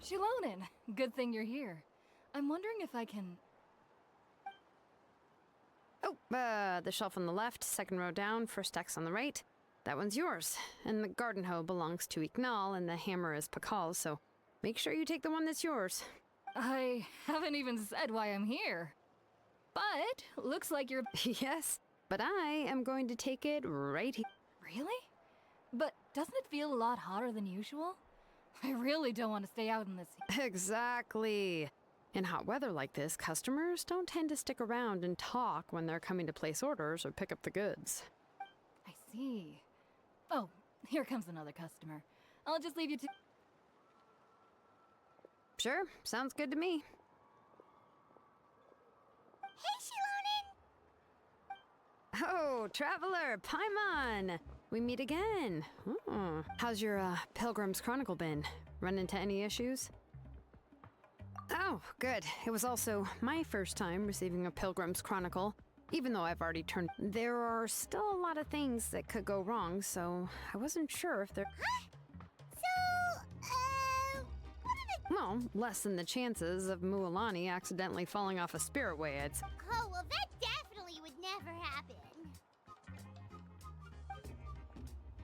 Xilonen, good thing you're here. I'm wondering if I can... Oh, the shelf on the left, second row down, first X on the right. That one's yours. And the garden hoe belongs to Ignal, and the hammer is Pakal's, so make sure you take the one that's yours. I haven't even said why I'm here. But, looks like you're... Yes, but I am going to take it right here. Really? But doesn't it feel a lot hotter than usual? I really don't want to stay out in this heat. Exactly. In hot weather like this, customers don't tend to stick around and talk when they're coming to place orders or pick up the goods. I see. Oh, here comes another customer. I'll just leave you to... Sure, sounds good to me. Hey, Xilonen! Oh, traveler, Paimon! We meet again. How's your Pilgrim's Chronicle been? Run into any issues? Oh, good. It was also my first time receiving a Pilgrim's Chronicle. Even though I've already turned... There are still a lot of things that could go wrong, so I wasn't sure if there... Huh? So, what did it... Well, less than the chances of Mualani accidentally falling off a spirit way, I'd say. Oh, well, that definitely would never happen.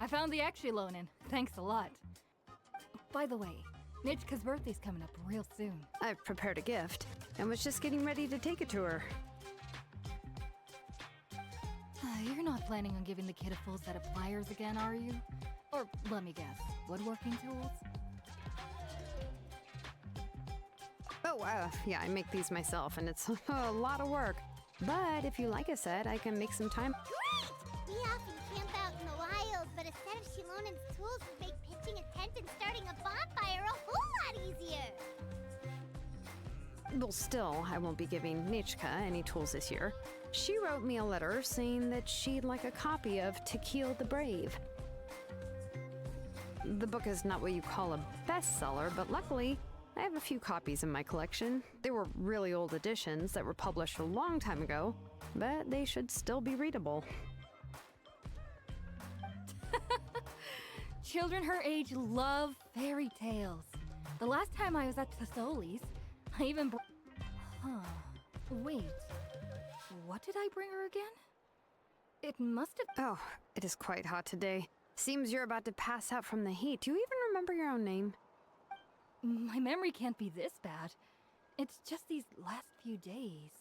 I found the Xilonen. Thanks a lot. By the way, Nitchka's birthday's coming up real soon. I've prepared a gift, and was just getting ready to take it to her. You're not planning on giving the kid a full set of pliers again, are you? Or, let me guess, woodworking tools? Oh, yeah, I make these myself, and it's a lot of work. But if you like a set, I can make some time. Great! We often camp out in the wild, but a set of Xilonen's tools would make pitching a tent and starting a bonfire a whole lot easier. Well, still, I won't be giving Nichka any tools this year. She wrote me a letter saying that she'd like a copy of To Kill the Brave. The book is not what you call a bestseller, but luckily, I have a few copies in my collection. They were really old editions that were published a long time ago, but they should still be readable. Children her age love fairy tales. The last time I was at Tasoli's, I even wait. What did I bring her again? It must have... Oh, it is quite hot today. Seems you're about to pass out from the heat. Do you even remember your own name? My memory can't be this bad. It's just these last few days.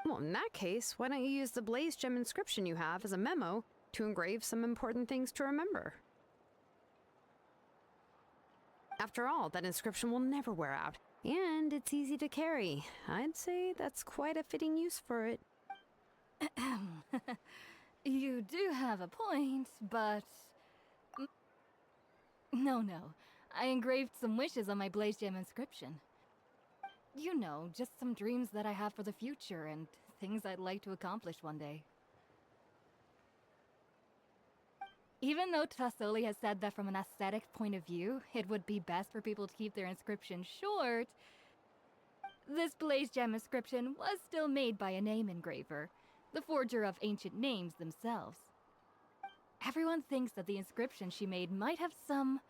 Well, in that case, why don't you use the Blaze Gem inscription you have as a memo to engrave some important things to remember? After all, that inscription will never wear out, and it's easy to carry. I'd say that's quite a fitting use for it. You do have a point, but... No. I engraved some wishes on my Blaze Gem inscription. You know, just some dreams that I have for the future and things I'd like to accomplish one day. Even though Tasoli has said that from an aesthetic point of view, it would be best for people to keep their inscription short, this Blaze Gem inscription was still made by a name engraver, the forger of ancient names themselves. Everyone thinks that the inscription she made might have some...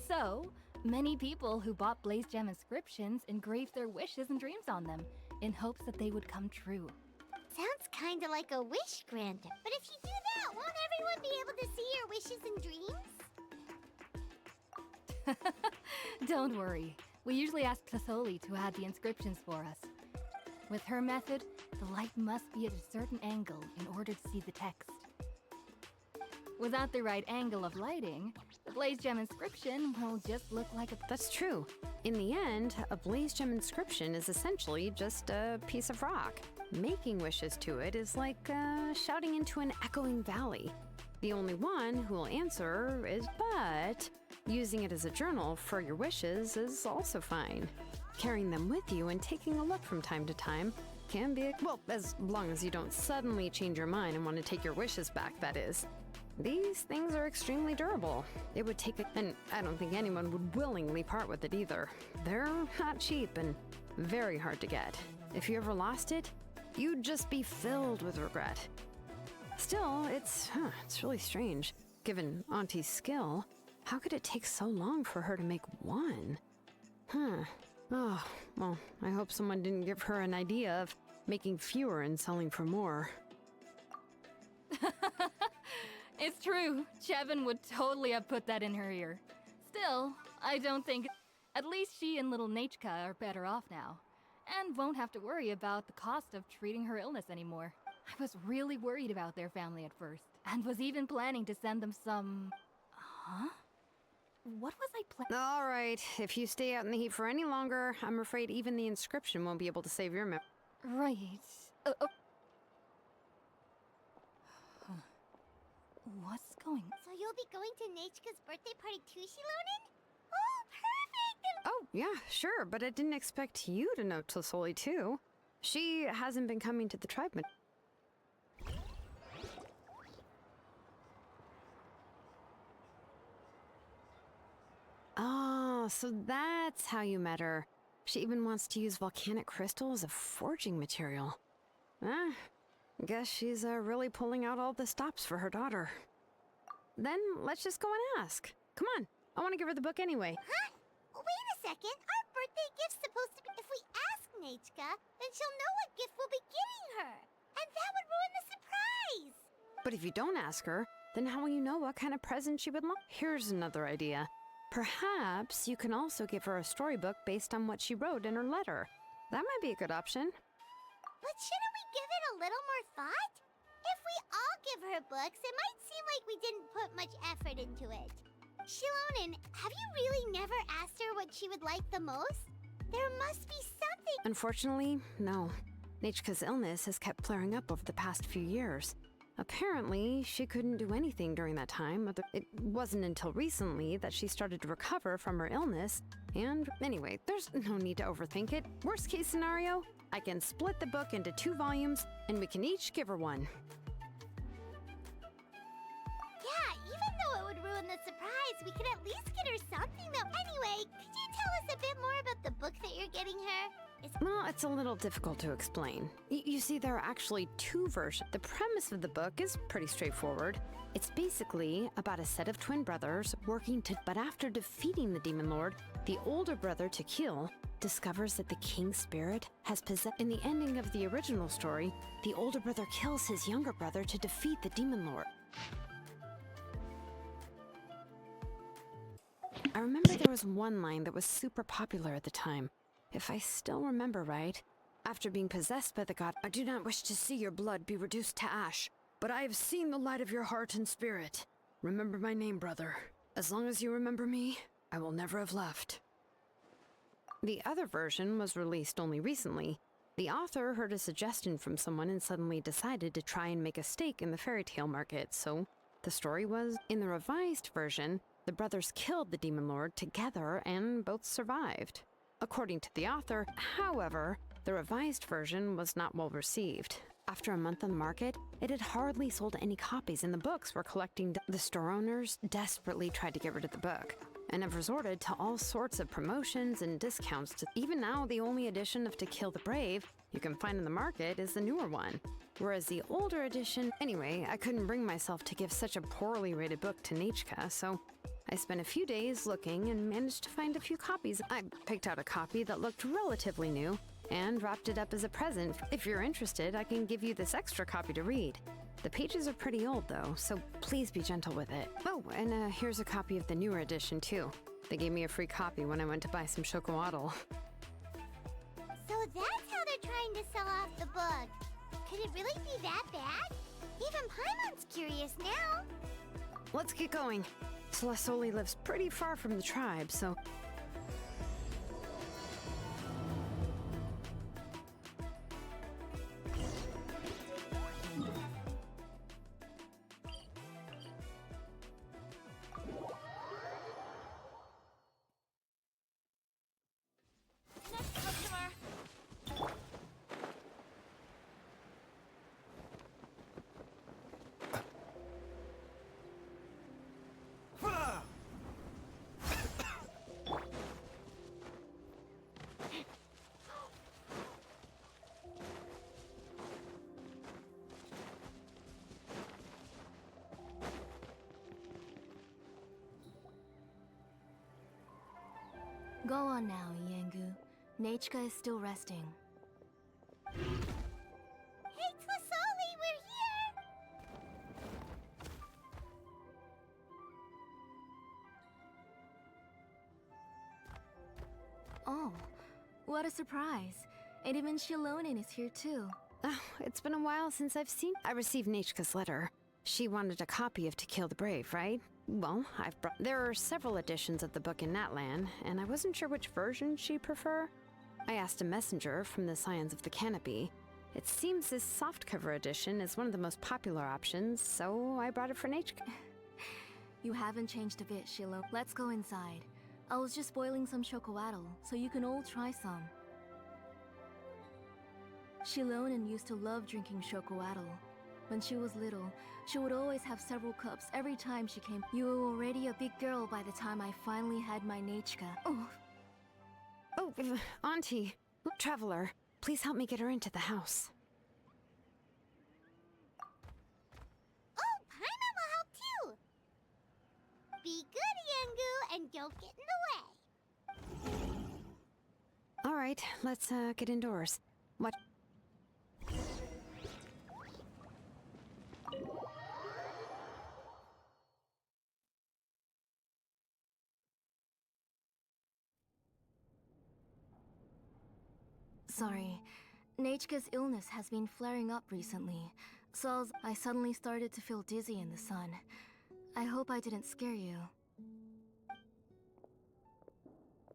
So, many people who bought Blaze Gem inscriptions engraved their wishes and dreams on them, in hopes that they would come true. Sounds kinda like a wish granter. But if you do that, won't everyone be able to see your wishes and dreams? Don't worry. We usually ask Tasoli to add the inscriptions for us. With her method, the light must be at a certain angle in order to see the text. Without the right angle of lighting, the Blaze Gem inscription will just look like a... That's true. In the end, a Blaze Gem inscription is essentially just a piece of rock. Making wishes to it is like shouting into an echoing valley. The only one who will answer is but using it as a journal for your wishes is also fine. Carrying them with you and taking a look from time to time can be, well, as long as you don't suddenly change your mind and want to take your wishes back, that is. These things are extremely durable. It would take and I don't think anyone would willingly part with it either. They're not cheap and very hard to get. If you ever lost it, you'd just be filled with regret. Still, it's really strange. Given Auntie's skill, How could it take so long for her to make one? Huh. Oh, well, I hope someone didn't give her an idea of making fewer and selling for more. It's true. Chevin would totally have put that in her ear. Still, I don't think... At least she and little Nachka are better off now. And won't have to worry about the cost of treating her illness anymore. I was really worried about their family at first. And was even planning to send them some... Huh? What was I planning? All right, if you stay out in the heat for any longer, I'm afraid even the inscription won't be able to save your memory. Right. What's going... So you'll be going to Nachka's birthday party too, Xilonen? Oh, perfect! Oh, yeah, sure, but I didn't expect you to know Tlisoli too. She hasn't been coming to the tribe. Oh, so that's how you met her. She even wants to use volcanic crystal as a forging material. Guess she's really pulling out all the stops for her daughter. Then let's just go and ask. Come on, I want to give her the book anyway. Huh? Wait a second. Our birthday gift's supposed to be... If we ask Nachka, then she'll know what gift we'll be getting her. And that would ruin the surprise. But if you don't ask her, then how will you know what kind of present she would like? Here's another idea. Perhaps you can also give her a storybook based on what she wrote in her letter. That might be a good option. But shouldn't we give it a little more thought? If we all give her books, it might seem like we didn't put much effort into it. Xilonen, have you really never asked her what she would like the most? There must be something... Unfortunately, no. Nachka's illness has kept flaring up over the past few years. Apparently, she couldn't do anything during that time. It wasn't until recently that she started to recover from her illness. And anyway, there's no need to overthink it. Worst case scenario, I can split the book into 2 volumes, and we can each give her one. Yeah, even though it would ruin the surprise, we could at least get her something though. Anyway, could you tell us a bit more about the book that you're getting her? Well, it's a little difficult to explain. You see, there are actually 2 versions. The premise of the book is pretty straightforward. It's basically about a set of twin brothers working to... But after defeating the Demon Lord, the older brother, Tequil, discovers that the King's spirit has possessed... In the ending of the original story, the older brother kills his younger brother to defeat the Demon Lord. I remember there was one line that was super popular at the time. If I still remember right, after being possessed by the god, I do not wish to see your blood be reduced to ash, but I have seen the light of your heart and spirit. Remember my name, brother. As long as you remember me, I will never have left. The other version was released only recently. The author heard a suggestion from someone and suddenly decided to try and make a stake in the fairy tale market, so the story was, in the revised version, the brothers killed the Demon Lord together and both survived. According to the author, however, the revised version was not well received. After a month on the market, it had hardly sold any copies, and the books were collecting. The store owners desperately tried to get rid of the book, and have resorted to all sorts of promotions and discounts. Even now, the only edition of To Kill the Brave you can find in the market is the newer one, whereas the older edition... Anyway, I couldn't bring myself to give such a poorly rated book to Nachka, so I spent a few days looking and managed to find a few copies. I picked out a copy that looked relatively new and wrapped it up as a present. If you're interested, I can give you this extra copy to read. The pages are pretty old though, so please be gentle with it. Oh, and here's a copy of the newer edition too. They gave me a free copy when I went to buy some chocowaddle. So that's how they're trying to sell off the book. Could it really be that bad? Even Paimon's curious now. Let's get going. Tlisoli lives pretty far from the tribe, so... Next customer. Go on now, Yengu. Nachka is still resting. Hey, Tlasoli, we're here! Oh, what a surprise. And even Xilonen is here too. Oh, it's been a while since I've seen. I received Nechka's letter. She wanted a copy of To Kill the Brave, right? Well, I've brought. There are several editions of the book in Natlan, and I wasn't sure which version she'd prefer. I asked a messenger from the Scions of the Canopy. It seems this softcover edition is one of the most popular options, so I brought it for Nechka. You haven't changed a bit, Shilo. Let's go inside. I was just boiling some chocolatl, so you can all try some. Xilonen used to love drinking chocolatl. When she was little, she would always have several cups every time she came. You were already a big girl by the time I finally had my Nechka. Oh, Auntie, Traveler, please help me get her into the house. Oh, Paimon will help too! Be good, Yengu, and don't get in the way. All right, let's get indoors. What? Sorry. Nachka's illness has been flaring up recently, so I suddenly started to feel dizzy in the sun. I hope I didn't scare you.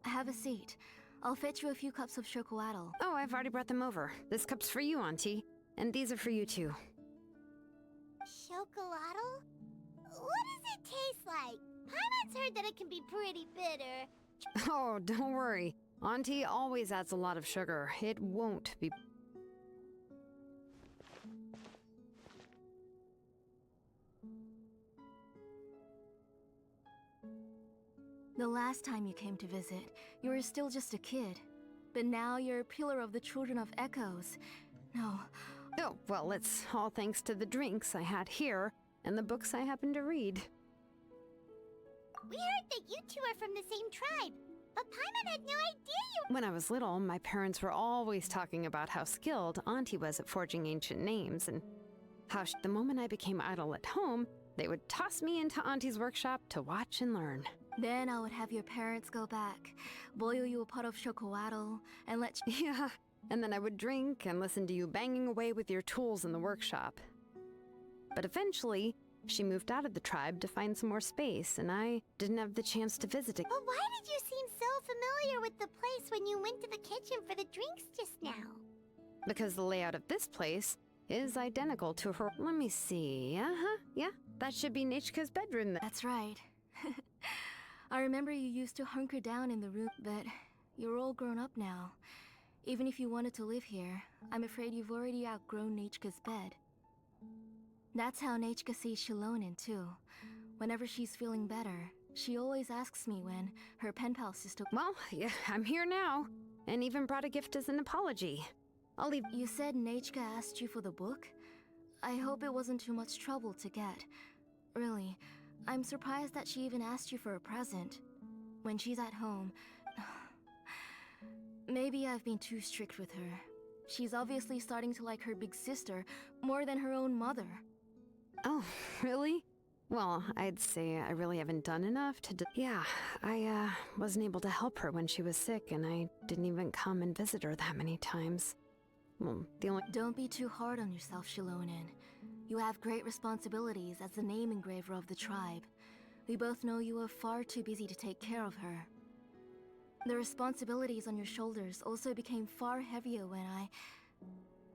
Have a seat. I'll fetch you a few cups of chocolatl. Oh, I've already brought them over. This cup's for you, Auntie. And these are for you, too. Chocolatl? What does it taste like? Paimon's heard that it can be pretty bitter. Oh, don't worry. Auntie always adds a lot of sugar. It won't be... The last time you came to visit, you were still just a kid. But now you're a pillar of the Children of Echoes. No. Oh, well, it's all thanks to the drinks I had here and the books I happened to read. We heard that you two are from the same tribe, but Paimon had no idea you... When I was little, my parents were always talking about how skilled Auntie was at forging ancient names, and how the moment I became idle at home, they would toss me into Auntie's workshop to watch and learn. Then I would have your parents go back, boil you a pot of chocolatl, and let you... Yeah, and then I would drink and listen to you banging away with your tools in the workshop. But eventually, she moved out of the tribe to find some more space, and I didn't have the chance to visit it. But why did you seem so familiar with the place when you went to the kitchen for the drinks just now? Because the layout of this place is identical to her. Let me see. Yeah, that should be Nechka's bedroom. That's right. I remember you used to hunker down in the room, but you're all grown up now. Even if you wanted to live here, I'm afraid you've already outgrown Nechka's bed. That's how Nechka sees Xilonen too. Whenever she's feeling better, she always asks me when her pen pal sister... Well, yeah, I'm here now, and even brought a gift as an apology. I'll leave... You said Nechka asked you for the book? I hope it wasn't too much trouble to get. Really, I'm surprised that she even asked you for a present. When she's at home... Maybe I've been too strict with her. She's obviously starting to like her big sister more than her own mother. Oh, really? Well, I'd say I really haven't done enough to yeah, I wasn't able to help her when she was sick, and I didn't even come and visit her that many times. Well, the only... Don't be too hard on yourself, Xilonen. You have great responsibilities as the name engraver of the tribe. We both know you are far too busy to take care of her. The responsibilities on your shoulders also became far heavier when I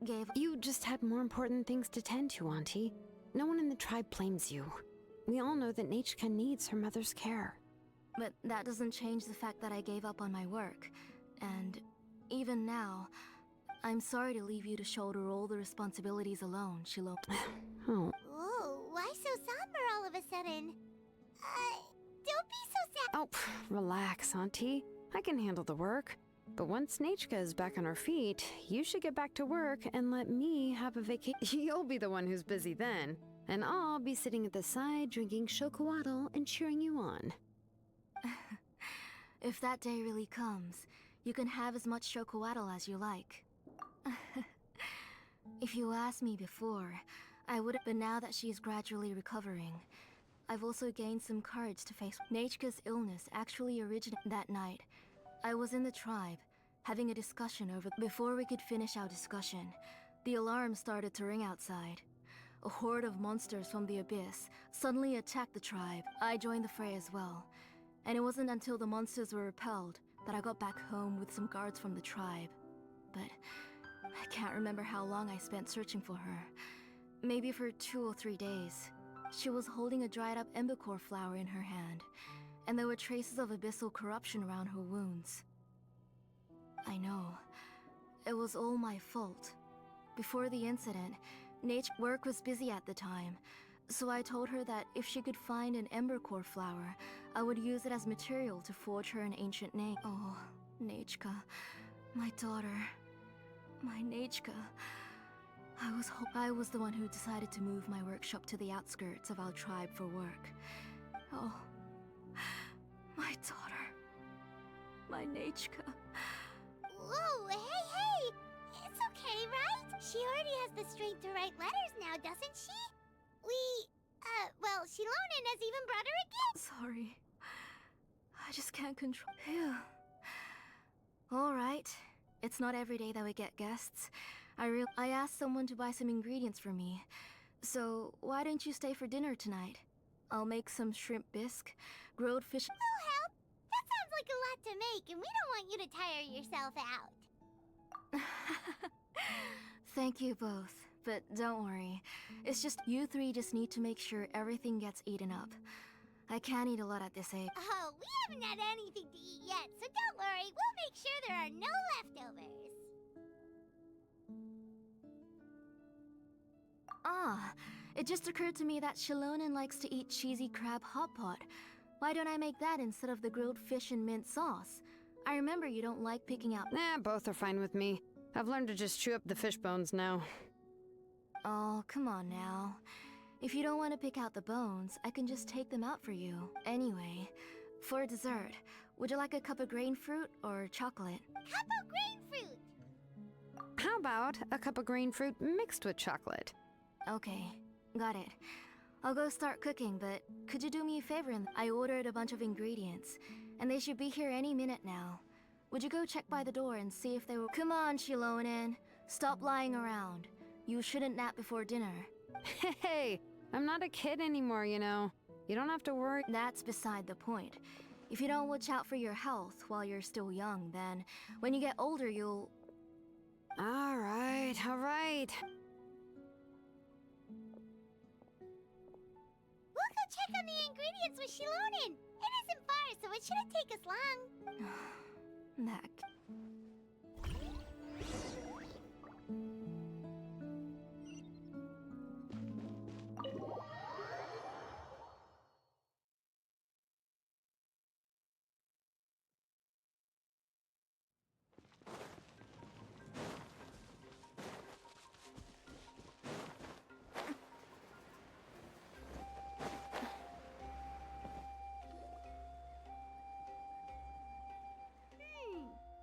gave... You just had more important things to tend to, Auntie. No one in the tribe blames you. We all know that Nechka needs her mother's care. But that doesn't change the fact that I gave up on my work. And even now, I'm sorry to leave you to shoulder all the responsibilities alone, Xilonen. Oh. Whoa, why so somber all of a sudden? Don't be so sad. Oh, relax, Auntie. I can handle the work. But once Nechka is back on her feet, you should get back to work and let me have a vacation. You'll be the one who's busy then. And I'll be sitting at the side drinking chocolatl and cheering you on. If that day really comes, you can have as much chocoatl as you like. If you asked me before, I would have, but now that she is gradually recovering, I've also gained some courage to face Nechka's illness actually originated that night. I was in the tribe, having a discussion over. Before we could finish our discussion, the alarm started to ring outside. A horde of monsters from the abyss suddenly attacked the tribe. I joined the fray as well. And it wasn't until the monsters were repelled that I got back home with some guards from the tribe. But I can't remember how long I spent searching for her. Maybe for 2 or 3 days. She was holding a dried up embercore flower in her hand, and there were traces of abyssal corruption around her wounds. I know. It was all my fault. Before the incident, Nate's work was busy at the time, so I told her that if she could find an embercore flower, I would use it as material to forge her an ancient name. Oh, Nechka, my daughter, my Nechka. I was the one who decided to move my workshop to the outskirts of our tribe for work. Oh, my daughter, my Nechka. Whoa, hey! It's okay, right? She already has the strength to write letters now, doesn't she? Well, Xilonen has even brought her a gift. Sorry. I just can't control. Phew. All right. It's not every day that we get guests. I asked someone to buy some ingredients for me. So, why don't you stay for dinner tonight? I'll make some shrimp bisque, grilled fish. We'll help. That sounds like a lot to make, and we don't want you to tire yourself out. Thank you both, but don't worry. It's just you three just need to make sure everything gets eaten up. I can't eat a lot at this age. Oh, we haven't had anything to eat yet, so don't worry. We'll make sure there are no leftovers. Ah, it just occurred to me that Xilonen likes to eat cheesy crab hot pot. Why don't I make that instead of the grilled fish and mint sauce? I remember you don't like picking out. Both are fine with me. I've learned to just chew up the fish bones now. Oh, come on now. If you don't want to pick out the bones, I can just take them out for you. Anyway, for dessert, would you like a cup of grain fruit or chocolate? Cup of grain fruit! How about a cup of green fruit mixed with chocolate? Okay, got it. I'll go start cooking, but could you do me a favor? I ordered a bunch of ingredients, and they should be here any minute now. Would you go check by the door and see if they were— Come on, Xilonen. Stop lying around. You shouldn't nap before dinner. Hey, I'm not a kid anymore, you know. You don't have to worry. That's beside the point. If you don't watch out for your health while you're still young, then when you get older, you'll— All right. We'll go check on the ingredients with Xilonen. It isn't far, so it shouldn't take us long. that.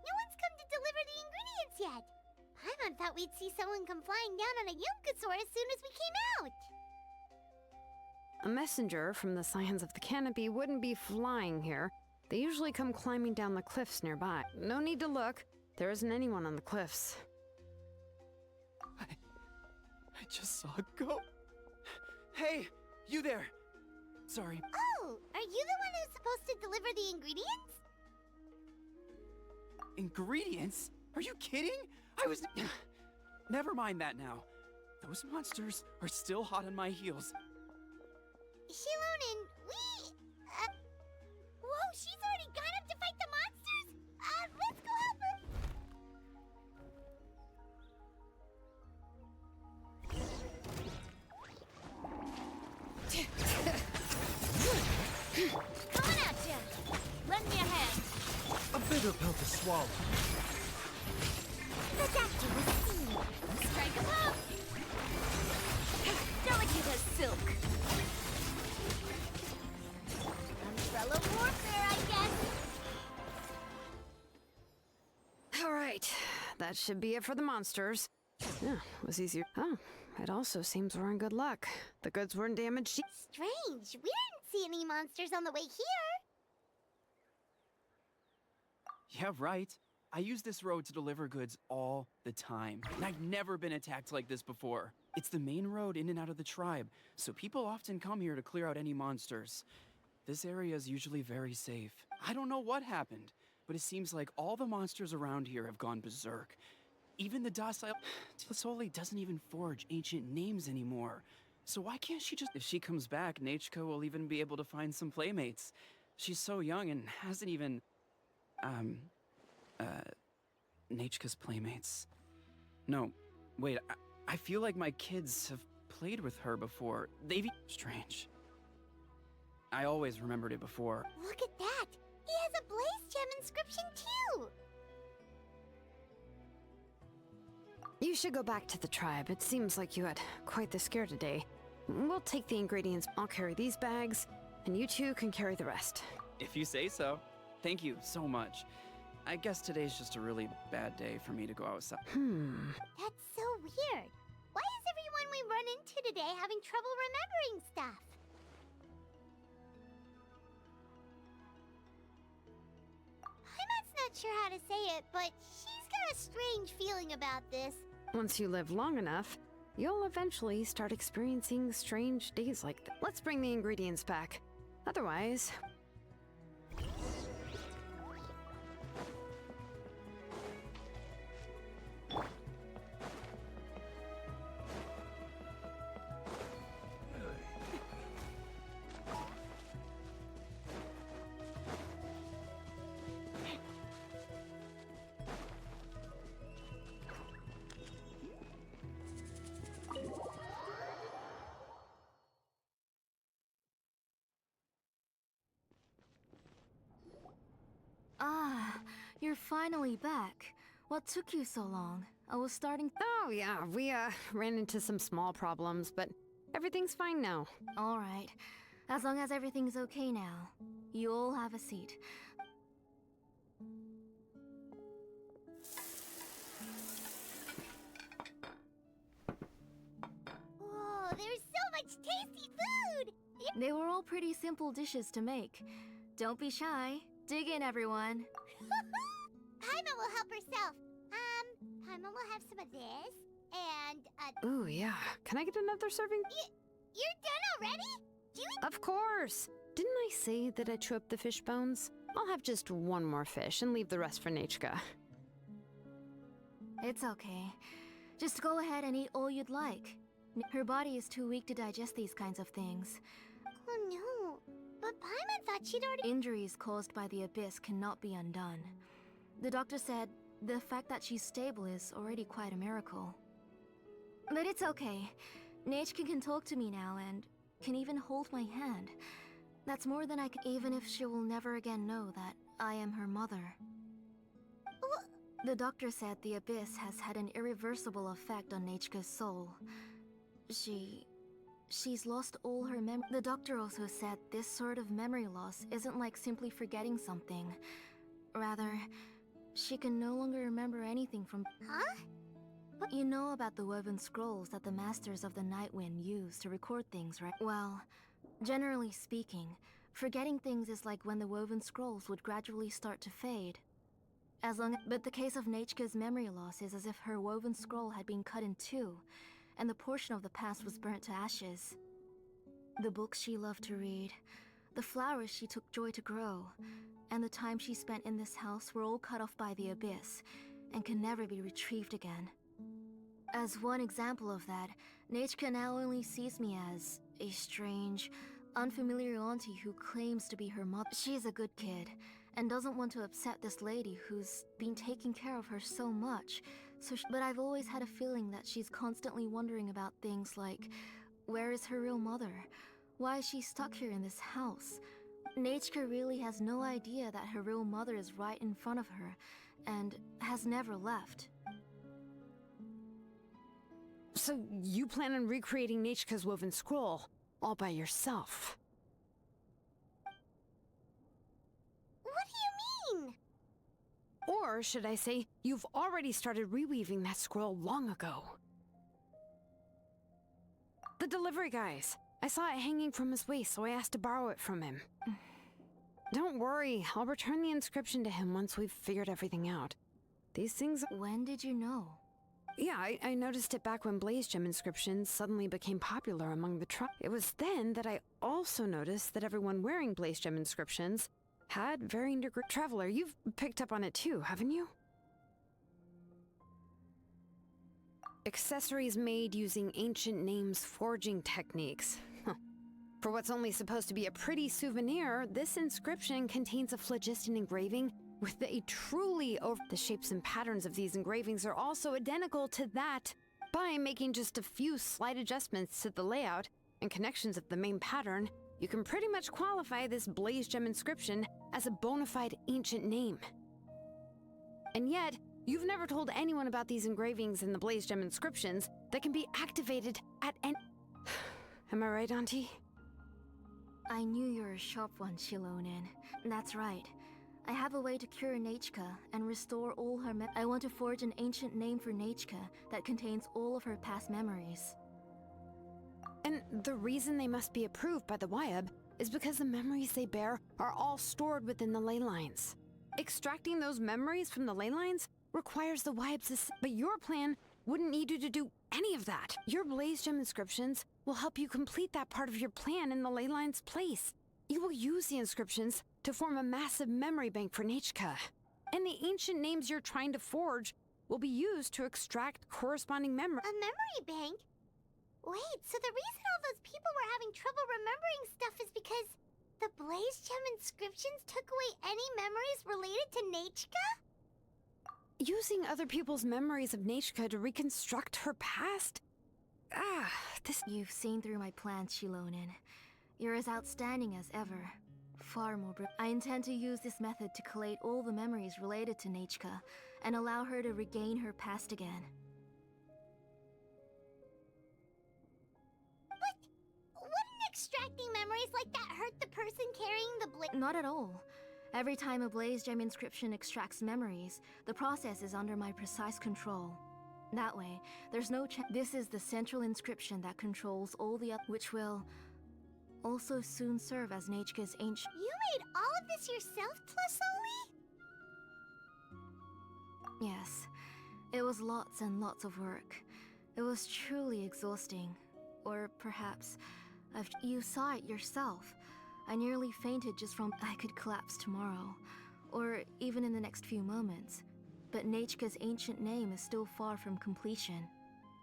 No one's come to deliver the ingredients yet. Paimon thought we'd see someone come flying down on a Yunkasaur as soon as we came out. A messenger from the Scions of the Canopy wouldn't be flying here. They usually come climbing down the cliffs nearby. No need to look. There isn't anyone on the cliffs. I just saw a goat. Hey, you there. Sorry. Oh, are you the one who's supposed to deliver the ingredients? Ingredients? Are you kidding? I was... Never mind that now. Those monsters are still hot on my heels. Xilonen, Whoa, she's already gone up to fight the monsters? Let's go help her. Coming at ya! Lend me a hand. A bigger pill to swallow. The doctor will see. Strike 'em up! Delicate as silk. Umbrella warfare, I guess. that should be it for the monsters. Yeah, it was easier. Oh, it also seems we're in good luck. The goods weren't damaged. Strange. We didn't see any monsters on the way here. Yeah, right. I use this road to deliver goods all the time, and I've never been attacked like this before. It's the main road in and out of the tribe, so people often come here to clear out any monsters. This area is usually very safe. I don't know what happened, but it seems like all the monsters around here have gone berserk. Even the docile Tasoli doesn't even forge ancient names anymore. So why can't she just... If she comes back, Nachka will even be able to find some playmates. She's so young and hasn't even... Nachka's playmates. No, wait, I feel like my kids have played with her before. They've... Strange. I always remembered it before. Look at that. He has a blaze gem inscription too. You should go back to the tribe. It seems like you had quite the scare today. We'll take the ingredients. I'll carry these bags, and you two can carry the rest. If you say so. Thank you so much. I guess today's just a really bad day for me to go outside. That's so weird. Why is everyone we run into today having trouble remembering stuff? Paimon's not sure how to say it, but she's got a strange feeling about this. Once you live long enough, you'll eventually start experiencing strange days like that. Let's bring the ingredients back. Otherwise... Ah, you're finally back. What took you so long? I was starting... Oh, yeah, we, ran into some small problems, but everything's fine now. Alright. As long as everything's okay now. You all have a seat. Whoa, there's so much tasty food! They were all pretty simple dishes to make. Don't be shy. Dig in, everyone. Paimon will help herself. Paimon will have some of this, and, Ooh, yeah. Can I get another serving? you're done already? Do you... Of course! Didn't I say that I chew up the fish bones? I'll have just one more fish and leave the rest for Nachka. It's okay. Just go ahead and eat all you'd like. Her body is too weak to digest these kinds of things. Oh no, but Paimon thought she'd already... Injuries caused by the abyss cannot be undone. The doctor said the fact that she's stable is already quite a miracle. But it's okay. Nachka can talk to me now and can even hold my hand. That's more than I can, even if she will never again know that I am her mother. The doctor said the abyss has had an irreversible effect on Nachka's soul. She's lost all her memory. The doctor also said this sort of memory loss isn't like simply forgetting something. Rather, she can no longer remember anything from... Huh? You know about the woven scrolls that the Masters of the Nightwind use to record things, right? Well, generally speaking, forgetting things is like when the woven scrolls would gradually start to fade. But the case of Nachka's memory loss is as if her woven scroll had been cut in two, and the portion of the past was burnt to ashes. The books she loved to read, the flowers she took joy to grow, and the time she spent in this house were all cut off by the abyss, and can never be retrieved again. As one example of that, Nachka now only sees me as a strange, unfamiliar auntie who claims to be her mother. She's a good kid, and doesn't want to upset this lady who's been taking care of her so much. But I've always had a feeling that she's constantly wondering about things like, where is her real mother? Why is she stuck here in this house? Nachka really has no idea that her real mother is right in front of her, and has never left. So you plan on recreating Nachka's woven scroll all by yourself? What do you mean? Or should I say, you've already started reweaving that scroll long ago. The delivery guys. I saw it hanging from his waist, so I asked to borrow it from him. Don't worry, I'll return the inscription to him once we've figured everything out. These things... When did you know? Yeah, I noticed it back when Blaze Gem inscriptions suddenly became popular among the tribe. It was then that I also noticed that everyone wearing Blaze Gem inscriptions had varying degree. Traveler, you've picked up on it too, haven't you? Accessories made using ancient names forging techniques. Huh. For what's only supposed to be a pretty souvenir, this inscription contains a phlogiston engraving with a truly over... The shapes and patterns of these engravings are also identical to that. By making just a few slight adjustments to the layout and connections of the main pattern, you can pretty much qualify this Blaze Gem inscription as a bona fide ancient name. And yet, you've never told anyone about these engravings in the Blaze Gem inscriptions that can be activated at any... Am I right, Auntie? I knew you were a sharp one, Xilonen. That's right. I have a way to cure Nechka and restore all her I want to forge an ancient name for Nechka that contains all of her past memories. And the reason they must be approved by the Wyab is because the memories they bear are all stored within the ley lines. Extracting those memories from the ley lines requires the Wyab's but your plan wouldn't need you to do any of that. Your Blaze Gem inscriptions will help you complete that part of your plan in the ley line's place. You will use the inscriptions to form a massive memory bank for Nechka. And the ancient names you're trying to forge will be used to extract corresponding memory. A memory bank? Wait, so the reason all those people were having trouble remembering stuff is because the Blaze Gem inscriptions took away any memories related to Nechka? Using other people's memories of Nechka to reconstruct her past? This... You've seen through my plans, Xilonen. You're as outstanding as ever. Far more I intend to use this method to collate all the memories related to Nechka and allow her to regain her past again. But wouldn't extracting memories like that hurt the person carrying the blaze? Not at all. Every time a Blaze Gem inscription extracts memories, the process is under my precise control. That way, there's no chance. This is the central inscription that controls all the which will also soon serve as Nechka's ancient... You made all of this yourself, Tlasoli? Yes. It was lots and lots of work. It was truly exhausting. Or perhaps... You saw it yourself. I nearly fainted just from... I could collapse tomorrow. Or even in the next few moments. But Nechka's ancient name is still far from completion.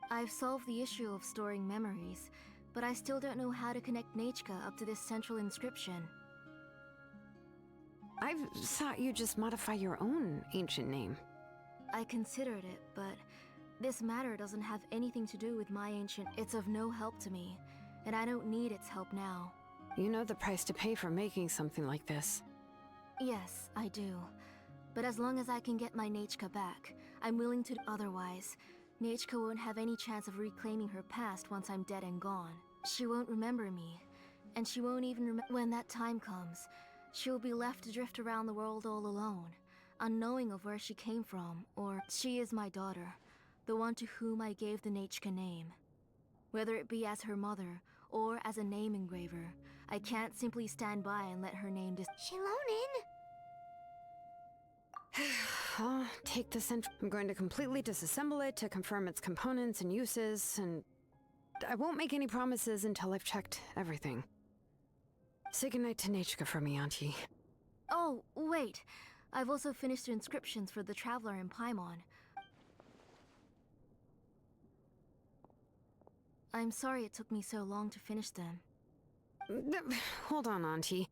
I've solved the issue of storing memories, but I still don't know how to connect Nechka up to this central inscription. I've thought you just modify your own ancient name. I considered it, but this matter doesn't have anything to do with my ancient... It's of no help to me, and I don't need its help now. You know the price to pay for making something like this. Yes, I do. But as long as I can get my Nechka back, I'm willing to... Otherwise, Nechka won't have any chance of reclaiming her past once I'm dead and gone. She won't remember me, and she won't even remember... When that time comes, she'll be left to drift around the world all alone, unknowing of where she came from, or... She is my daughter, the one to whom I gave the Nechka name. Whether it be as her mother, or as a name engraver, I can't simply stand by and let her name Xilonen! I'll take this and I'm going to completely disassemble it to confirm its components and uses, and I won't make any promises until I've checked everything. Say goodnight to Nechka for me, Auntie. Oh, wait. I've also finished the inscriptions for the Traveler in Paimon. I'm sorry it took me so long to finish them. Hold on, Auntie.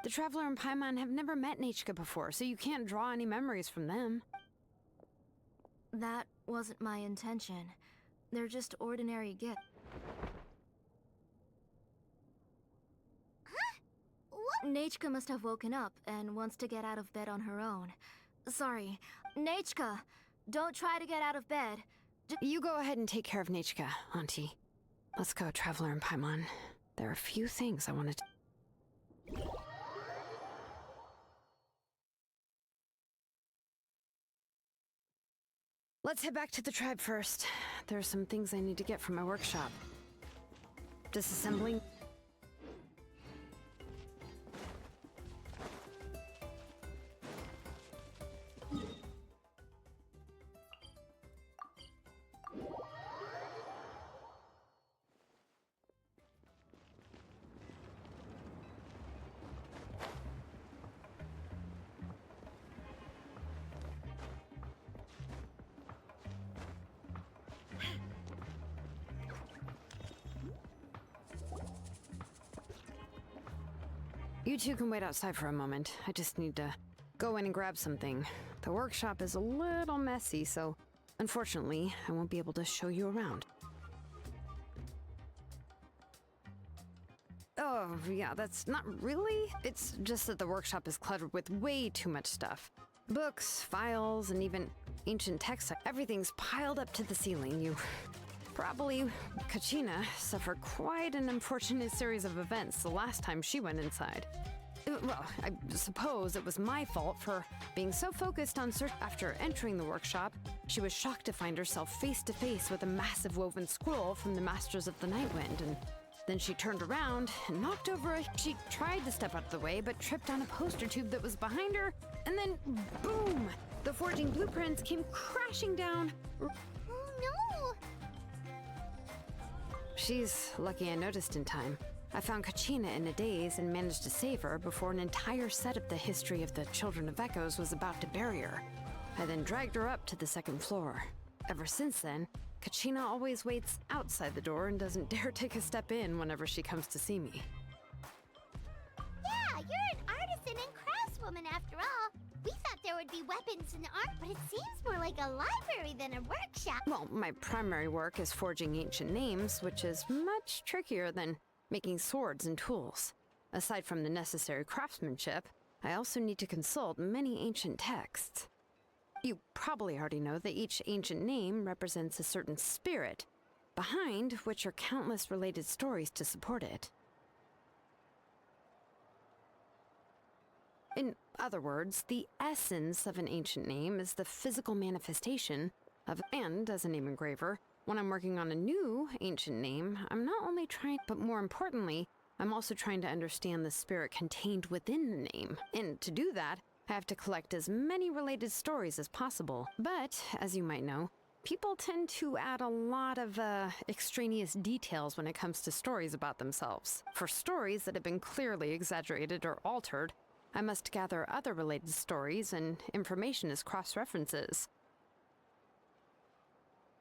The Traveler and Paimon have never met Nechka before, so you can't draw any memories from them. That wasn't my intention. They're just ordinary gifts. Huh? What? Nechka must have woken up and wants to get out of bed on her own. Sorry. Nechka! Don't try to get out of bed. You go ahead and take care of Nechka, Auntie. Let's go, Traveler and Paimon. There are a few things I wanted to... Let's head back to the tribe first. There are some things I need to get from my workshop. Disassembling. You two can wait outside for a moment. I just need to go in and grab something. The workshop is a little messy, so unfortunately, I won't be able to show you around. Oh, yeah, that's not really. It's just that the workshop is cluttered with way too much stuff. Books, files, and even ancient texts. Everything's piled up to the ceiling. You probably, Kachina, suffered quite an unfortunate series of events the last time she went inside. Well, I suppose it was my fault for being so focused on search. After entering the workshop, she was shocked to find herself face to face with a massive woven scroll from the Masters of the Nightwind, and then she turned around and knocked over a... She tried to step out of the way, but tripped on a poster tube that was behind her, and then, boom! The forging blueprints came crashing down. Oh no! She's lucky I noticed in time. I found Kachina in a daze and managed to save her before an entire set of the history of the Children of Echoes was about to bury her. I then dragged her up to the second floor. Ever since then, Kachina always waits outside the door and doesn't dare take a step in whenever she comes to see me. Yeah, you're an artisan and craftswoman after all. We thought there would be weapons and art, but it seems more like a library than a workshop. Well, my primary work is forging ancient names, which is much trickier than making swords and tools. Aside from the necessary craftsmanship, I also need to consult many ancient texts. You probably already know that each ancient name represents a certain spirit, behind which are countless related stories to support it. In other words, the essence of an ancient name is the physical manifestation of, and as a name engraver, when I'm working on a new ancient name, I'm not only trying, but more importantly, I'm also trying to understand the spirit contained within the name. And to do that, I have to collect as many related stories as possible. But, as you might know, people tend to add a lot of extraneous details when it comes to stories about themselves. For stories that have been clearly exaggerated or altered, I must gather other related stories and information as cross-references.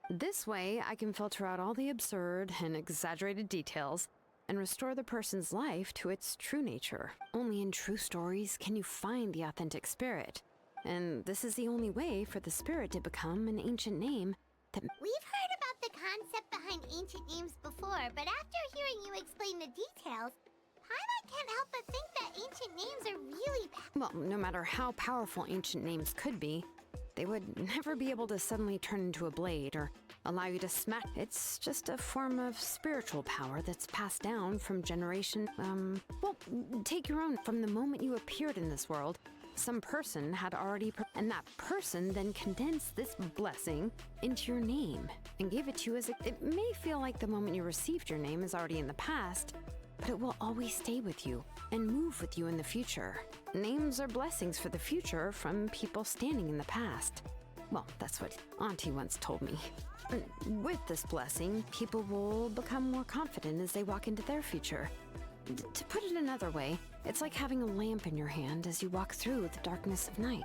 This way, I can filter out all the absurd and exaggerated details and restore the person's life to its true nature. Only in true stories can you find the authentic spirit. And this is the only way for the spirit to become an ancient name that... We've heard about the concept behind ancient names before, but after hearing you explain the details, Paimon can't help but think that ancient names are really Well, no matter how powerful ancient names could be, they would never be able to suddenly turn into a blade or allow you to smash. It's just a form of spiritual power that's passed down from generation. Well, take your own. From the moment you appeared in this world, some person had already, and that person then condensed this blessing into your name and gave it to you as it may feel like the moment you received your name is already in the past, but it will always stay with you and move with you in the future. Names are blessings for the future from people standing in the past. Well, that's what Auntie once told me. And with this blessing, people will become more confident as they walk into their future. To put it another way, it's like having a lamp in your hand as you walk through the darkness of night.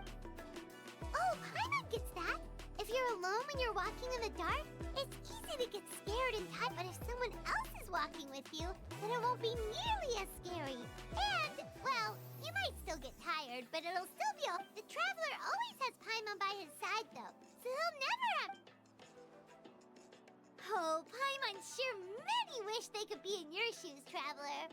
Oh, Paimon gets that. If you're alone when you're walking in the dark, it's easy to get scared and tired, but if someone else is walking with you, then it won't be nearly as scary. And, well, you might still get tired, but it'll still be The Traveler always has Paimon by his side, though, so he'll never have... Oh, Paimon sure many wish they could be in your shoes, Traveler.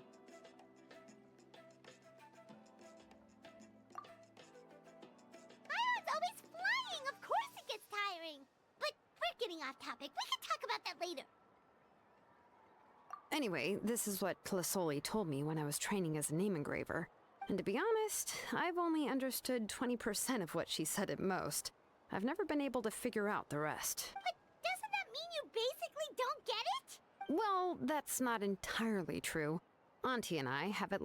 Paimon's always flying! Of course it gets tiring! But we're getting off topic. We can talk about that later. Anyway, this is what Clisoli told me when I was training as a name engraver. And to be honest, I've only understood 20% of what she said at most. I've never been able to figure out the rest. But doesn't that mean you basically don't get it? Well, that's not entirely true. Auntie and I have it.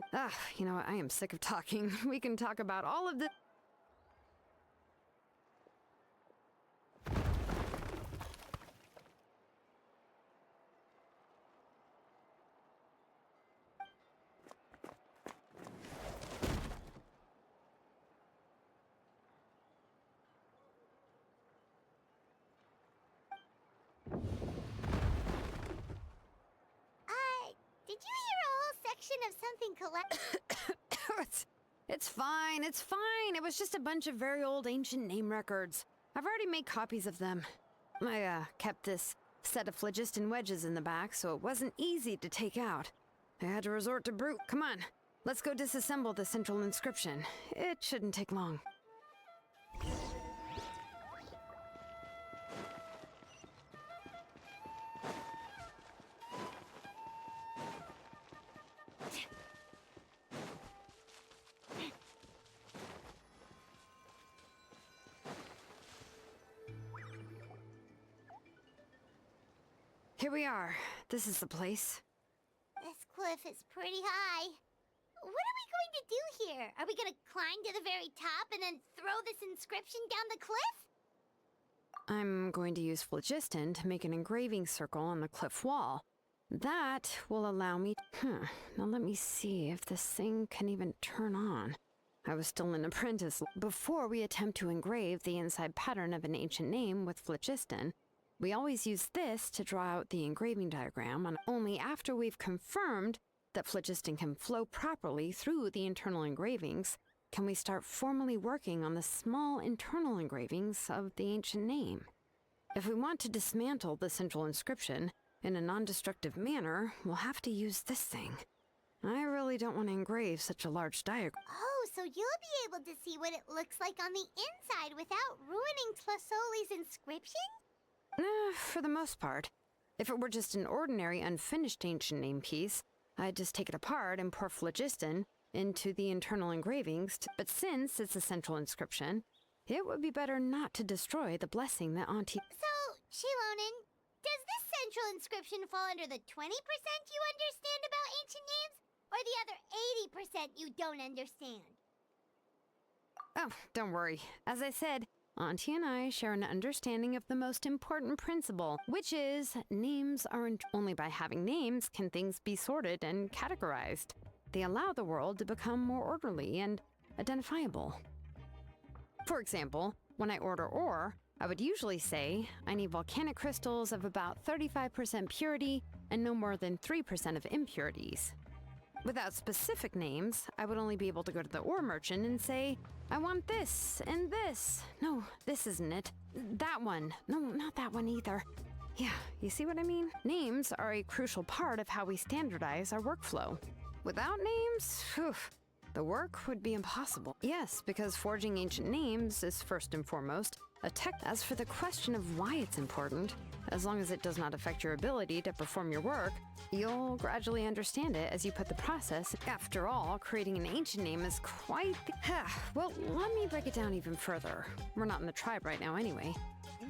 You know what? I am sick of talking. We can talk about all of the. Did you hear a whole section of something It's fine, it's fine. It was just a bunch of very old ancient name records. I've already made copies of them. I kept this set of phlogiston wedges in the back, so it wasn't easy to take out. I had to resort to brute. Come on, let's go disassemble the central inscription. It shouldn't take long. Here we are. This is the place. This cliff is pretty high. What are we going to do here? Are we going to climb to the very top and then throw this inscription down the cliff? I'm going to use phlogiston to make an engraving circle on the cliff wall. That will allow me. Now let me see if this thing can even turn on. I was still an apprentice. Before we attempt to engrave the inside pattern of an ancient name with phlogiston, we always use this to draw out the engraving diagram, and only after we've confirmed that phlogiston can flow properly through the internal engravings can we start formally working on the small internal engravings of the ancient name. If we want to dismantle the central inscription in a non-destructive manner, we'll have to use this thing. I really don't want to engrave such a large diagram. Oh, so you'll be able to see what it looks like on the inside without ruining Tlasoli's inscription? For the most part. If it were just an ordinary unfinished ancient name piece, I'd just take it apart and pour phlogiston into the internal engravings. But since it's a central inscription, it would be better not to destroy the blessing that Auntie... So, Xilonen, does this central inscription fall under the 20% you understand about ancient names, or the other 80% you don't understand? Oh, don't worry. As I said, Auntie and I share an understanding of the most important principle, which is names aren't only by having names can things be sorted and categorized. They allow the world to become more orderly and identifiable. For example, when I order ore, I would usually say I need volcanic crystals of about 35% purity and no more than 3% of impurities. Without specific names, I would only be able to go to the ore merchant and say, I want this and this. No, this isn't it. That one. No, not that one either. Yeah, you see what I mean? Names are a crucial part of how we standardize our workflow. Without names, the work would be impossible. Yes, because forging ancient names is first and foremost a tech. As for the question of why it's important, as long as it does not affect your ability to perform your work, you'll gradually understand it as you put the process. After all, creating an ancient name is quite the... Well, let me break it down even further. We're not in the tribe right now anyway.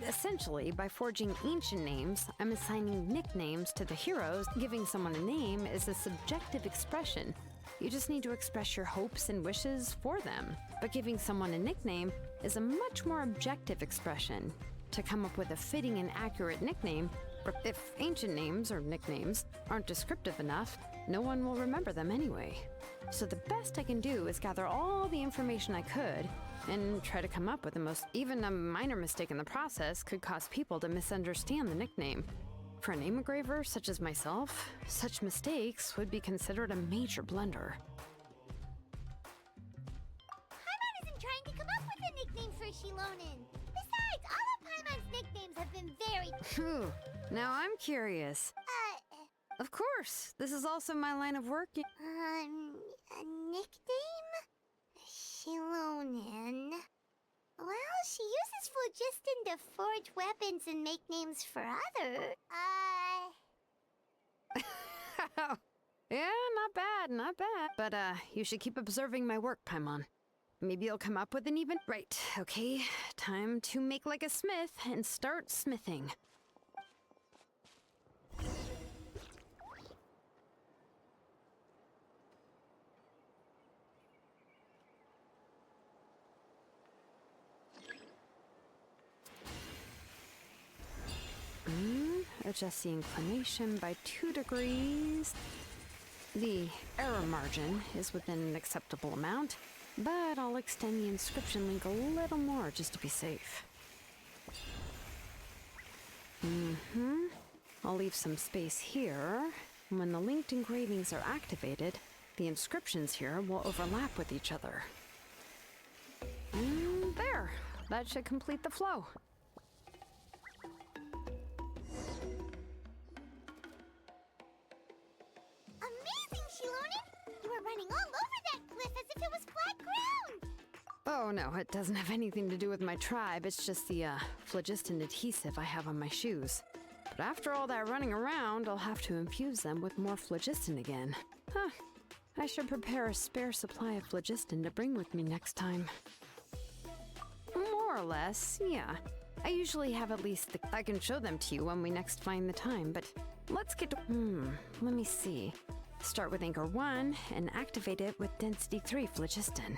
Essentially, by forging ancient names, I'm assigning nicknames to the heroes. Giving someone a name is a subjective expression. You just need to express your hopes and wishes for them. But giving someone a nickname is a much more objective expression. To come up with a fitting and accurate nickname, if ancient names or nicknames aren't descriptive enough, no one will remember them anyway. So the best I can do is gather all the information I could and try to come up with the most... Even a minor mistake in the process could cause people to misunderstand the nickname. For a name engraver such as myself, such mistakes would be considered a major blunder. Paimon isn't trying to come up with a nickname for Xilonen. Besides, all of Paimon's nicknames have been very... Phew, now I'm curious. Of course, this is also my line of work. A nickname? Xilonen. Well, she uses phlogiston to forge weapons and make names for others. Yeah, not bad, not bad. But, you should keep observing my work, Paimon. maybe you'll come up with an even... Right, okay. Time to make like a smith and start smithing. Adjust the inclination by 2 degrees. The error margin is within an acceptable amount, but I'll extend the inscription link a little more just to be safe. I'll leave some space here. When the linked engravings are activated, the inscriptions here will overlap with each other. And there! That should complete the flow. Amazing, Xilonen! You were running all over that cliff as if it was flat ground! Oh no, it doesn't have anything to do with my tribe. It's just the phlogiston adhesive I have on my shoes. But after all that running around, I'll have to infuse them with more phlogiston again. Huh. I should prepare a spare supply of phlogiston to bring with me next time. More or less, yeah. I usually have at least I can show them to you when we next find the time, but let's get to... let me see. Start with Anchor 1 and activate it with Density 3 phlogiston.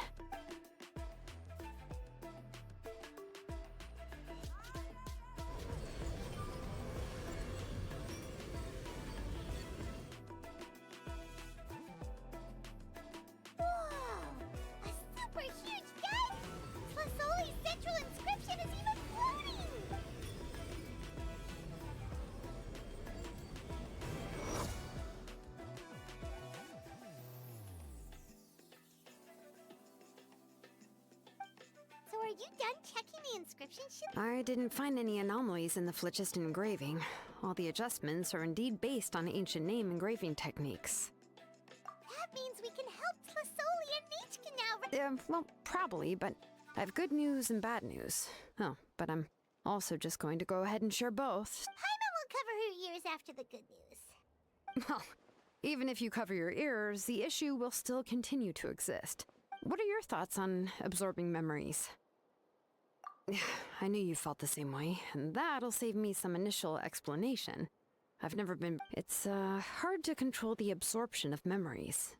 Are you done checking the inscription sheet? I didn't find any anomalies in the phlogiston engraving. All the adjustments are indeed based on ancient name engraving techniques. That means we can help Tlasoli and Nichka now. Well, probably, but I have good news and bad news. Oh, but I'm also just going to go ahead and share both. Paimon will cover her ears after the good news. Well, even if you cover your ears, the issue will still continue to exist. What are your thoughts on absorbing memories? I knew you felt the same way, and that'll save me some initial explanation. I've never been... It's hard to control the absorption of memories.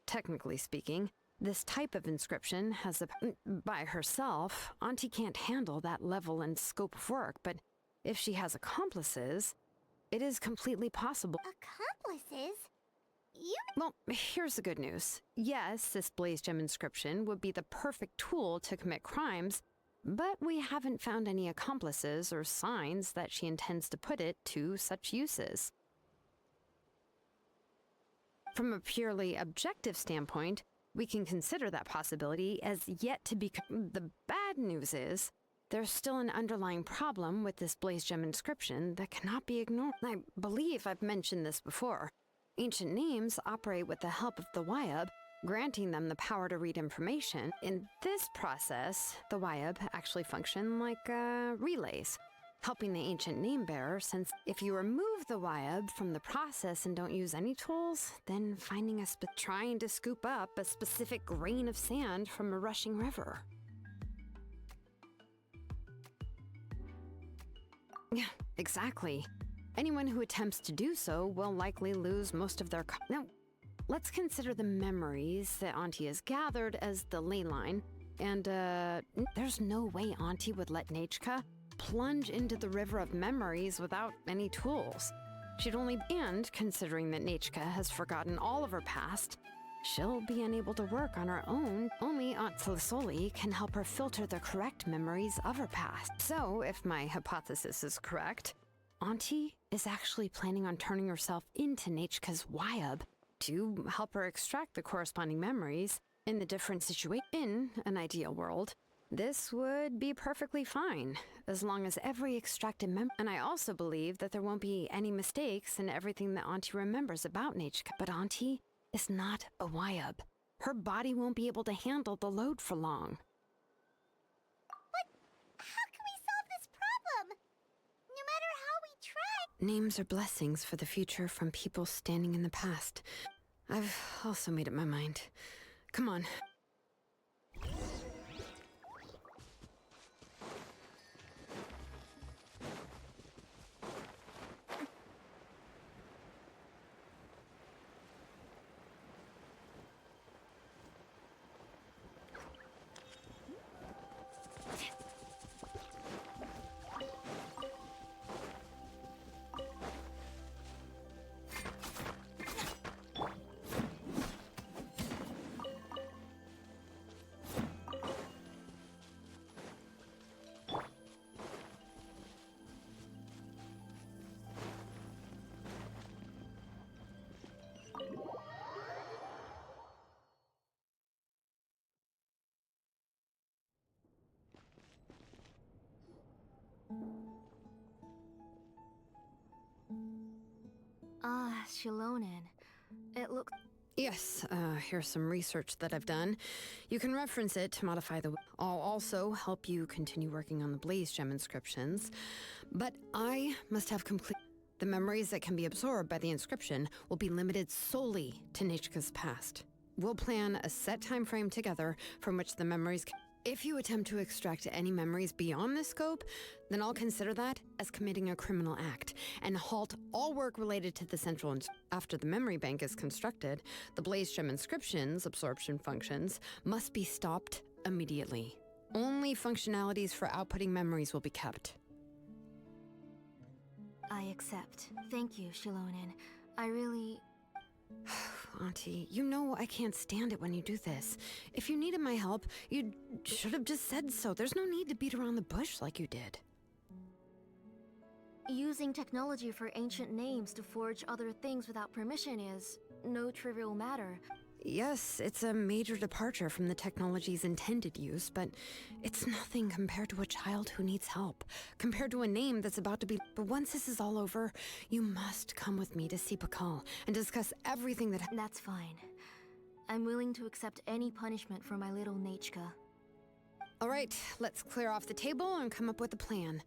Technically speaking, this type of inscription has a... By herself, Auntie can't handle that level and scope of work, but if she has accomplices, it is completely possible. Accomplices? You... Well, here's the good news. Yes, this blaze gem inscription would be the perfect tool to commit crimes, but we haven't found any accomplices or signs that she intends to put it to such uses. From a purely objective standpoint, we can consider that possibility as yet to be... The bad news is, there's still an underlying problem with this blaze gem inscription that cannot be ignored. I believe I've mentioned this before. Ancient names operate with the help of the Wyab, granting them the power to read information. In this process, the Wyab actually function like relays, helping the ancient name bearer, since if you remove the Wyab from the process and don't use any tools, then finding trying to scoop up a specific grain of sand from a rushing river. Yeah, exactly. Anyone who attempts to do so will likely lose most of their... Now, let's consider the memories that Auntie has gathered as the ley line, and there's no way Auntie would let Nichka plunge into the river of memories without any tools. She'd only... And considering that Nichka has forgotten all of her past, she'll be unable to work on her own. Only Aunt Tlasoli can help her filter the correct memories of her past. So, if my hypothesis is correct, Auntie is actually planning on turning herself into Nichka's Wyab to help her extract the corresponding memories in the different situations. In an ideal world, this would be perfectly fine, as long as every extracted memory... And I also believe that there won't be any mistakes in everything that Auntie remembers about Nichka. But Auntie is not a Wyab. Her body won't be able to handle the load for long. But how can we solve this problem? No matter how we try... Names are blessings for the future from people standing in the past. I've also made up my mind. Come on. Xilonen. It looks... Yes, here's some research that I've done. You can reference it to modify the... I'll also help you continue working on the Blaze Gem inscriptions. But I must have complete... The memories that can be absorbed by the inscription will be limited solely to Nichka's past. We'll plan a set time frame together from which the memories can... If you attempt to extract any memories beyond this scope, then I'll consider that as committing a criminal act and halt all work related to the central... After the memory bank is constructed, the Blaze Gem inscriptions, absorption functions, must be stopped immediately. Only functionalities for outputting memories will be kept. I accept. Thank you, Xilonen. I really... Auntie, you know I can't stand it when you do this. If you needed my help, you should have just said so. There's no need to beat around the bush like you did. Using technology for ancient names to forge other things without permission is no trivial matter. Yes, it's a major departure from the technology's intended use, but it's nothing compared to a child who needs help, compared to a name that's about to be... But once this is all over, you must come with me to see Pakal and discuss everything that... That's fine. I'm willing to accept any punishment for my little Nichka. All right, let's clear off the table and come up with a plan.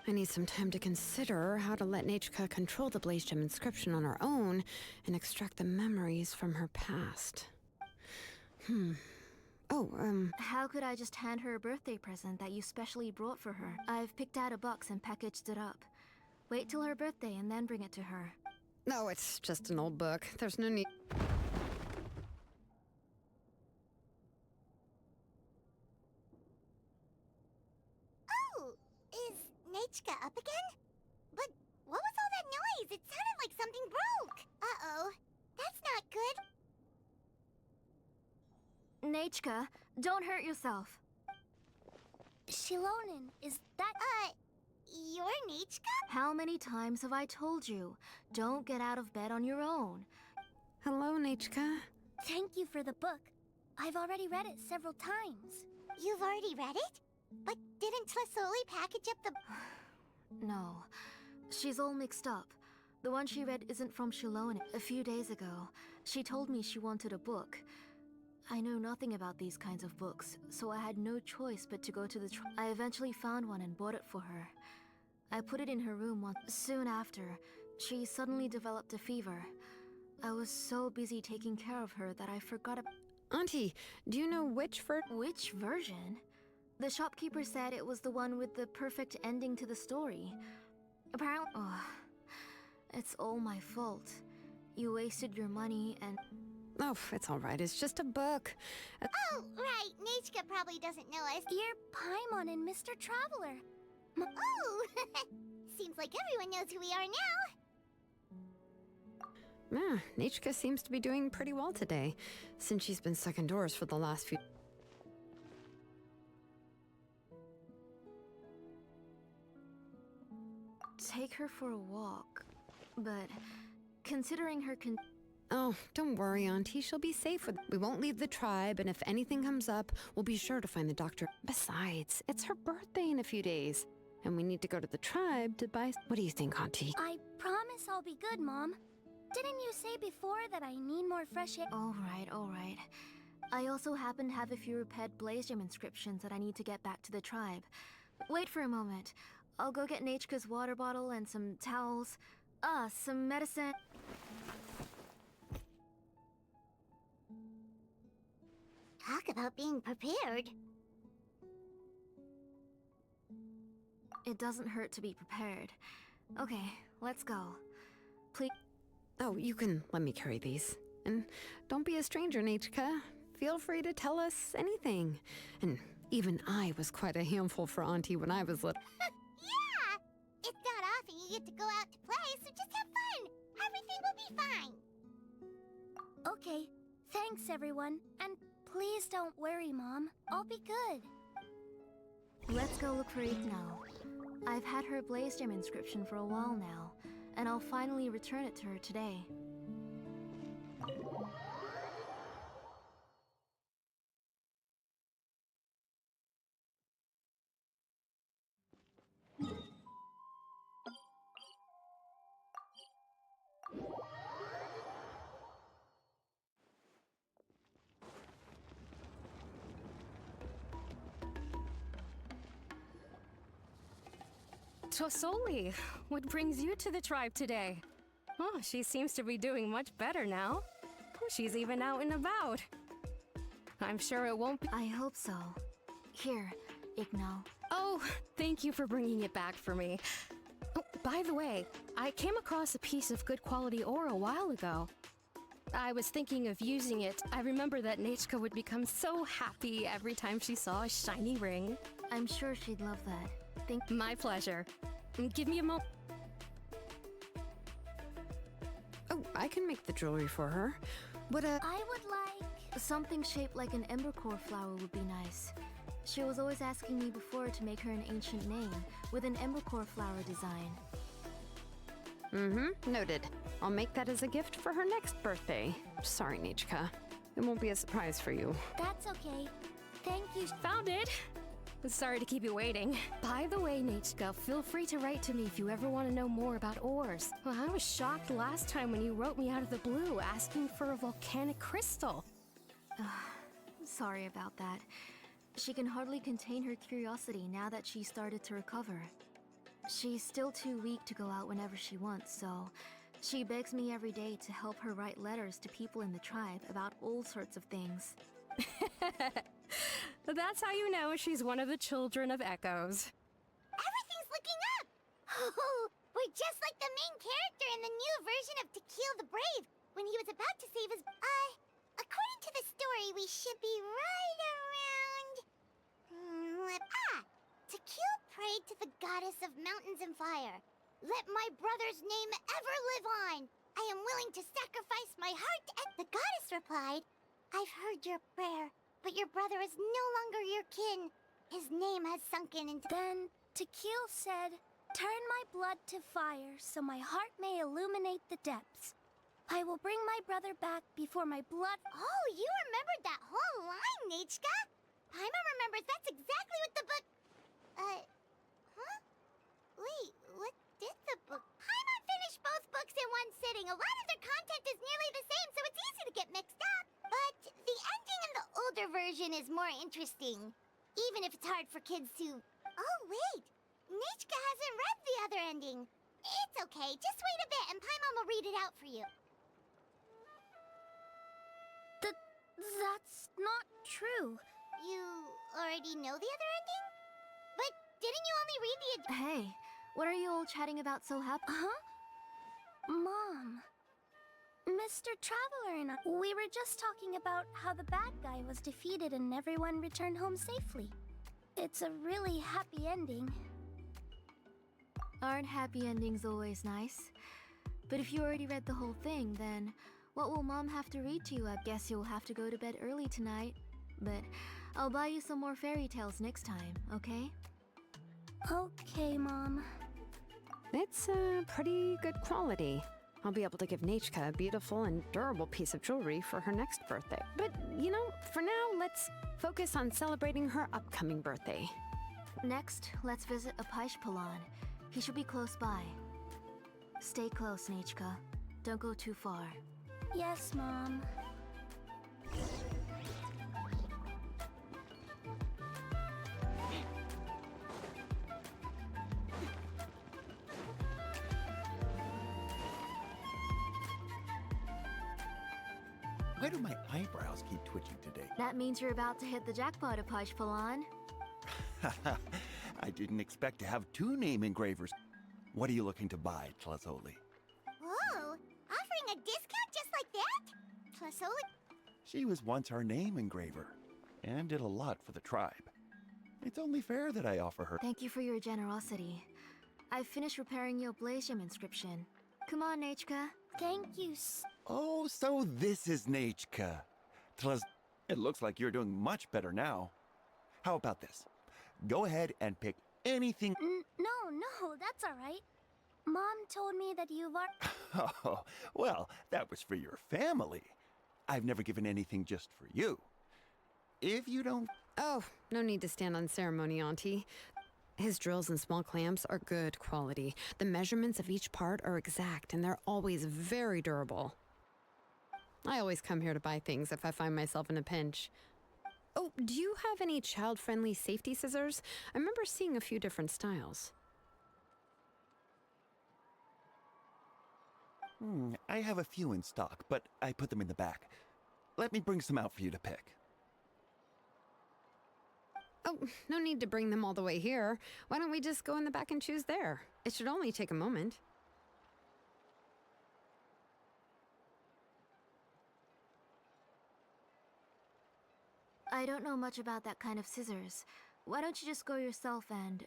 I need some time to consider how to let Nichka control the Blaze Gem inscription on her own and extract the memories from her past. How could I just hand her a birthday present that you specially brought for her? I've picked out a box and packaged it up. Wait till her birthday and then bring it to her. No, it's just an old book. There's no need... Oh, is Nichka up again? But what was all that noise? It sounded like something broke. Uh-oh, that's not good. Nichka, don't hurt yourself. Xilonen, is that... You're Nichka? How many times have I told you? Don't get out of bed on your own. Hello, Nichka. Thank you for the book. I've already read it several times. You've already read it? But didn't Tlasoli package up the... No, she's all mixed up. The one she read isn't from Xilonen. A few days ago, she told me she wanted a book. I know nothing about these kinds of books, so I had no choice but to go to the I eventually found one and bought it for her. I put it in her room once. Soon after, she suddenly developed a fever. I was so busy taking care of her that I forgot about... Auntie, do you know which Which version? The shopkeeper said it was the one with the perfect ending to the story. Apparently... Oh, it's all my fault. You wasted your money and... Oh, it's all right. It's just a book. Oh, right. Nichka probably doesn't know us. You're Paimon and Mr. Traveler. Oh! Seems like everyone knows who we are now. Nichka seems to be doing pretty well today, since she's been stuck indoors for the last few... Take her for a walk. But considering her Oh, don't worry, Auntie. She'll be safe with... We won't leave the tribe, and if anything comes up, we'll be sure to find the doctor. Besides, it's her birthday in a few days, and we need to go to the tribe to buy... What do you think, Auntie? I promise I'll be good, Mom. Didn't you say before that I need more fresh air? All right. I also happen to have a few pet Blaze Gem inscriptions that I need to get back to the tribe. Wait for a moment. I'll go get Nichka's water bottle and some towels. Some medicine. Talk about being prepared. It doesn't hurt to be prepared. Okay, let's go. Please. Oh, you can let me carry these. And don't be a stranger, Nichka. Feel free to tell us anything. And even I was quite a handful for Auntie when I was little. Yeah! It's not often you get to go out to play, so just have fun. Everything will be fine. Okay, thanks everyone. And please don't worry, Mom. I'll be good. Let's go look for Igno. I've had her Blaze Gem inscription for a while now, and I'll finally return it to her today. Tosoli, what brings you to the tribe today? Oh, she seems to be doing much better now. She's even out and about. I'm sure it won't be. I hope so. Here, Igno. Oh, thank you for bringing it back for me. Oh, by the way, I came across a piece of good quality ore a while ago. I was thinking of using it. I remember that Nechka would become so happy every time she saw a shiny ring. I'm sure she'd love that. My pleasure. Give me a moment. Oh, I can make the jewelry for her. But, I would like... Something shaped like an embercore flower would be nice. She was always asking me before to make her an ancient name with an embercore flower design. Noted. I'll make that as a gift for her next birthday. Sorry, Nechka. It won't be a surprise for you. That's okay. Thank you. Found it! Sorry to keep you waiting. By the way, Nechka, feel free to write to me if you ever want to know more about ores. Well, I was shocked last time when you wrote me out of the blue asking for a volcanic crystal. Sorry about that. She can hardly contain her curiosity now that she started to recover. She's still too weak to go out whenever she wants, so she begs me every day to help her write letters to people in the tribe about all sorts of things. That's how you know she's one of the children of Echoes. Everything's looking up! Oh, we're just like the main character in the new version of To Kill the Brave, when he was about to save his... according to the story, we should be right around... To Kill prayed to the goddess of mountains and fire. Let my brother's name ever live on! I am willing to sacrifice my heart and... The goddess replied, I've heard your prayer, but your brother is no longer your kin. His name has sunken into... Then Tequil said, turn my blood to fire so my heart may illuminate the depths. I will bring my brother back before my blood... Oh, you remembered that whole line, Nechka? Paimon remembers that's exactly what the book... Wait, what did the book... Paimon finished both books in one sitting. A lot of their content is nearly the same, so it's easy to get mixed up. But the ending in the older version is more interesting, even if it's hard for kids to... Oh, wait! Nechka hasn't read the other ending. It's okay, just wait a bit and Paimon will read it out for you. That's not true. You already know the other ending? But didn't you only read the... Hey, what are you all chatting about so happy? Huh? Mom. Mr. Traveler and I... We were just talking about how the bad guy was defeated and everyone returned home safely. It's a really happy ending. Aren't happy endings always nice? But if you already read the whole thing, then what will Mom have to read to you? I guess you'll have to go to bed early tonight. But I'll buy you some more fairy tales next time, okay? Okay, Mom. It's pretty good quality. I'll be able to give Nechka a beautiful and durable piece of jewelry for her next birthday. But, you know, for now, let's focus on celebrating her upcoming birthday. Next, let's visit Apaish Palan. He should be close by. Stay close, Nechka. Don't go too far. Yes, Mom. Why do my eyebrows keep twitching today? That means you're about to hit the jackpot, Apaish Palan. I didn't expect to have two name engravers. What are you looking to buy, Tlazoli? Whoa! Offering a discount just like that? Tlasoli? She was once our name engraver, and did a lot for the tribe. It's only fair that I offer her... Thank you for your generosity. I've finished repairing your Blasium inscription. Come on, Nechka. Thank you, Oh, so this is Nechka. It looks like you're doing much better now. How about this? Go ahead and pick anything... No, that's all right. Mom told me that you've already... Oh, well, that was for your family. I've never given anything just for you. If you don't... Oh, no need to stand on ceremony, Auntie. His drills and small clamps are good quality. The measurements of each part are exact, and they're always very durable. I always come here to buy things if I find myself in a pinch. Oh, do you have any child-friendly safety scissors? I remember seeing a few different styles. I have a few in stock, but I put them in the back. Let me bring some out for you to pick. Oh, no need to bring them all the way here. Why don't we just go in the back and choose there? It should only take a moment. I don't know much about that kind of scissors. Why don't you just go yourself and...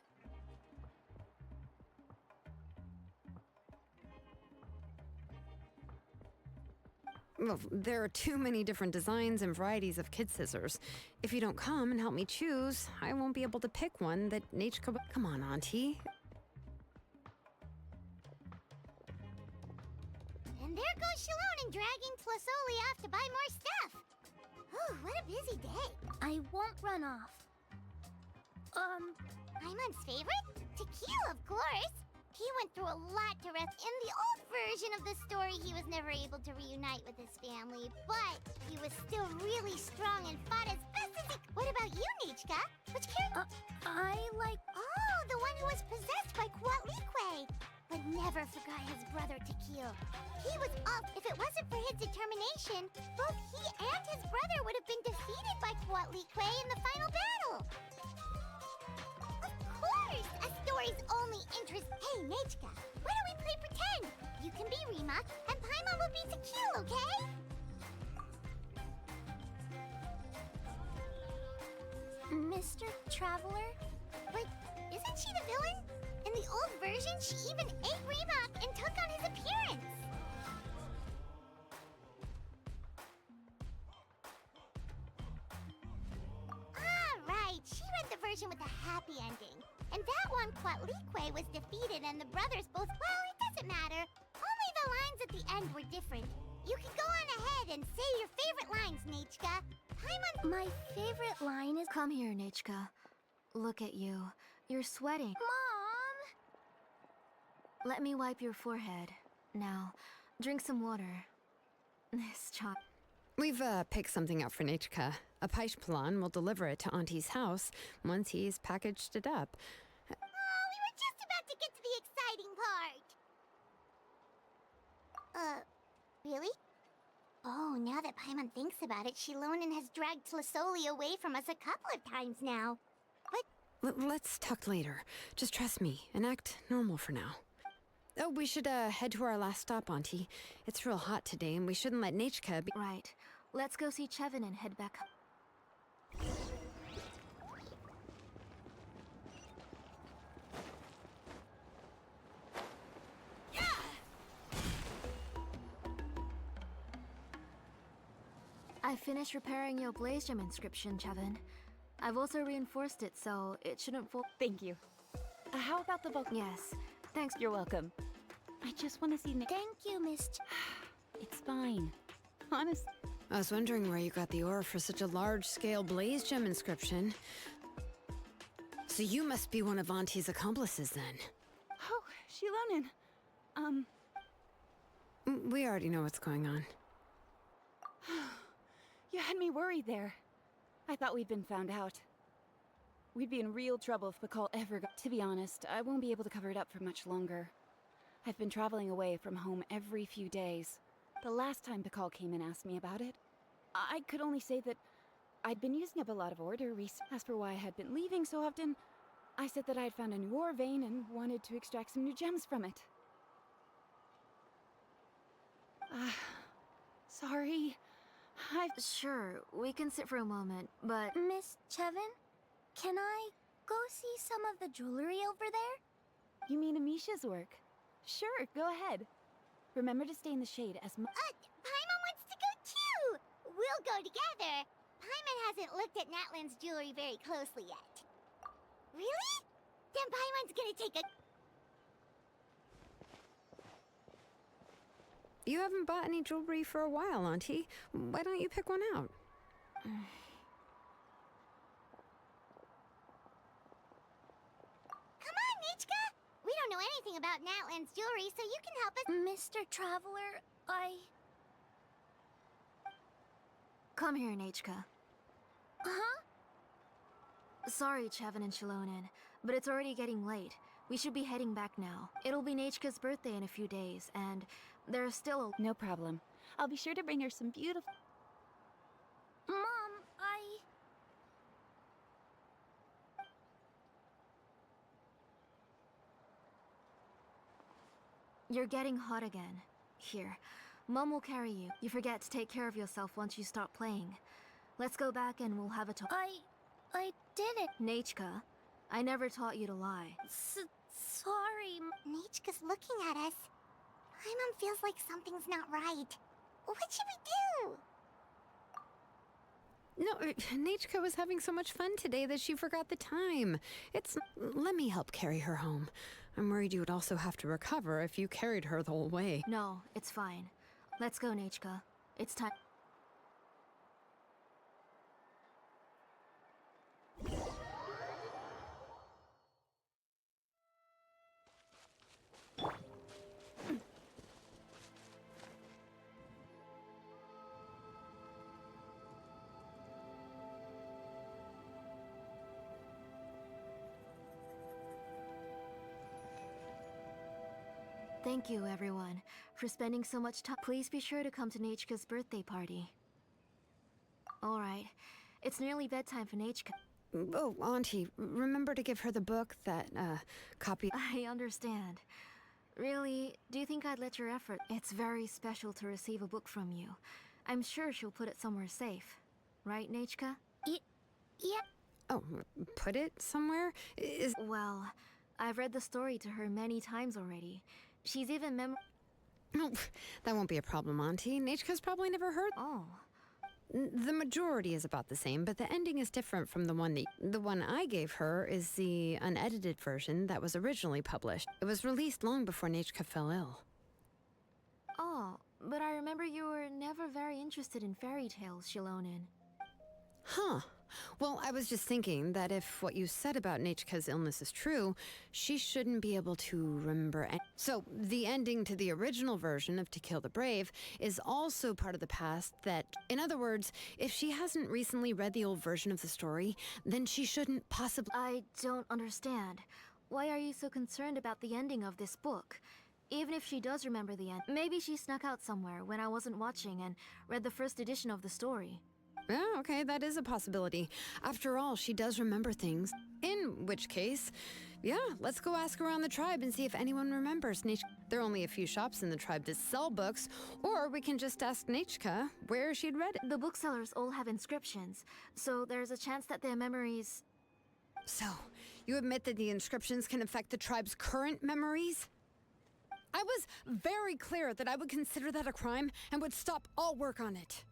Well, there are too many different designs and varieties of kid scissors. If you don't come and help me choose, I won't be able to pick one that Nachka... Come on, Auntie. And there goes Xilonen dragging Tlasoli off to buy more stuff. Ooh, what a busy day. I won't run off. Paimon's favorite? Tequila, of course. He went through a lot to rest. In the old version of the story, he was never able to reunite with his family, but he was still really strong and fought as best as he could. What about you, Nichka? Which character? I like... Oh, the one who was possessed by Quatlique, but never forgot his brother Tequila. He was up. If it wasn't for his determination, both he and his brother would have been defeated by Quatlique in the final battle. Of course! A story's only interest... Hey, Nachka, why don't we play pretend? You can be Rima, and Paimon will be Tequila, okay? Mr. Traveler? But isn't she the villain? In the old version, she even ate Remak and took on his appearance. Ah, right. She read the version with a happy ending. And that one, Quatlique was defeated and the brothers both... Well, it doesn't matter. Only the lines at the end were different. You can go on ahead and say your favorite lines, Nachka. Paimon... My favorite line is... Come here, Nachka. Look at you. You're sweating. Mom! Let me wipe your forehead. Now, drink some water. This chocolate. We've picked something out for Nachka. A Paishpalan will deliver it to Auntie's house once he's packaged it up. Oh, we were just about to get to the exciting part! Really? Oh, now that Paimon thinks about it, Xilonen has dragged Tlasoli away from us a couple of times now. Let's talk later. Just trust me and act normal for now. Oh, we should head to our last stop, Auntie. It's real hot today, and we shouldn't let Nachka be... Right. Let's go see Chevin and head back up. I finished repairing your Blaze Gem inscription, Chevin. I've also reinforced it, so it shouldn't fall. Thank you. How about the Yes, thanks. You're welcome. I just want to see Thank you, Miss It's fine. Honest. I was wondering where you got the ore for such a large-scale Blaze Gem inscription. So you must be one of Auntie's accomplices, then. Oh, Xilonen. We already know what's going on. You had me worried there. I thought we'd been found out. We'd be in real trouble if Bakal ever got... To be honest, I won't be able to cover it up for much longer. I've been traveling away from home every few days. The last time Bakal came and asked me about it, I could only say that I'd been using up a lot of order recently. As for why I had been leaving so often, I said that I'd found a new ore vein and wanted to extract some new gems from it. Sorry. Sure, we can sit for a moment, but... Miss Chevin, can I go see some of the jewelry over there? You mean Amisha's work? Sure, go ahead. Remember to stay in the shade as much. Paimon wants to go too! We'll go together. Paimon hasn't looked at Natlan's jewelry very closely yet. Really? Then Paimon's gonna take a... You haven't bought any jewelry for a while, Auntie. Why don't you pick one out? Come on, Nichka! We don't know anything about Natlan's jewelry, so you can help us... Mr. Traveler, Come here, Nachka. Huh? Sorry, Chevin and Xilonen, but it's already getting late. We should be heading back now. It'll be Nechka's birthday in a few days, and there's still a... No problem. I'll be sure to bring her some beautiful. Mom, You're getting hot again. Here, Mom will carry you. You forget to take care of yourself once you stop playing. Let's go back and we'll have a talk. I didn't. Nachka, I never taught you to lie. Sorry. Nechka's looking at us. Paimon feels like something's not right. What should we do? No, Nechka was having so much fun today that she forgot the time. Let me help carry her home. I'm worried you would also have to recover if you carried her the whole way. No, it's fine. Let's go, Nachka. It's time. Thank you, everyone, for spending so much time. Please be sure to come to Nechka's birthday party. All right. It's nearly bedtime for Nechka. Oh, Auntie, remember to give her the book, that, copy. I understand. Really, do you think I'd let your effort? It's very special to receive a book from you. I'm sure she'll put it somewhere safe. Right, Nechka? Yeah. Oh, put it somewhere? Well, I've read the story to her many times already. She's even Oh, that won't be a problem, Auntie. Nechka's probably never heard. Oh. The majority is about the same, but the ending is different from the one I gave her is the unedited version that was originally published. It was released long before Nechka fell ill. Oh, but I remember you were never very interested in fairy tales, Xilonen. Huh. Well, I was just thinking that if what you said about Nechka's illness is true, she shouldn't be able to remember So, the ending to the original version of To Kill the Brave is also part of the past that, in other words, if she hasn't recently read the old version of the story, then she shouldn't possibly... I don't understand. Why are you so concerned about the ending of this book? Even if she does remember the end, maybe she snuck out somewhere when I wasn't watching and read the first edition of the story. Yeah, okay, that is a possibility. After all, she does remember things. In which case, yeah, let's go ask around the tribe and see if anyone remembers. There are only a few shops in the tribe that sell books, or we can just ask Nechka where she'd read it. The booksellers all have inscriptions, so there's a chance that their memories... So, you admit that the inscriptions can affect the tribe's current memories? I was very clear that I would consider that a crime and would stop all work on it.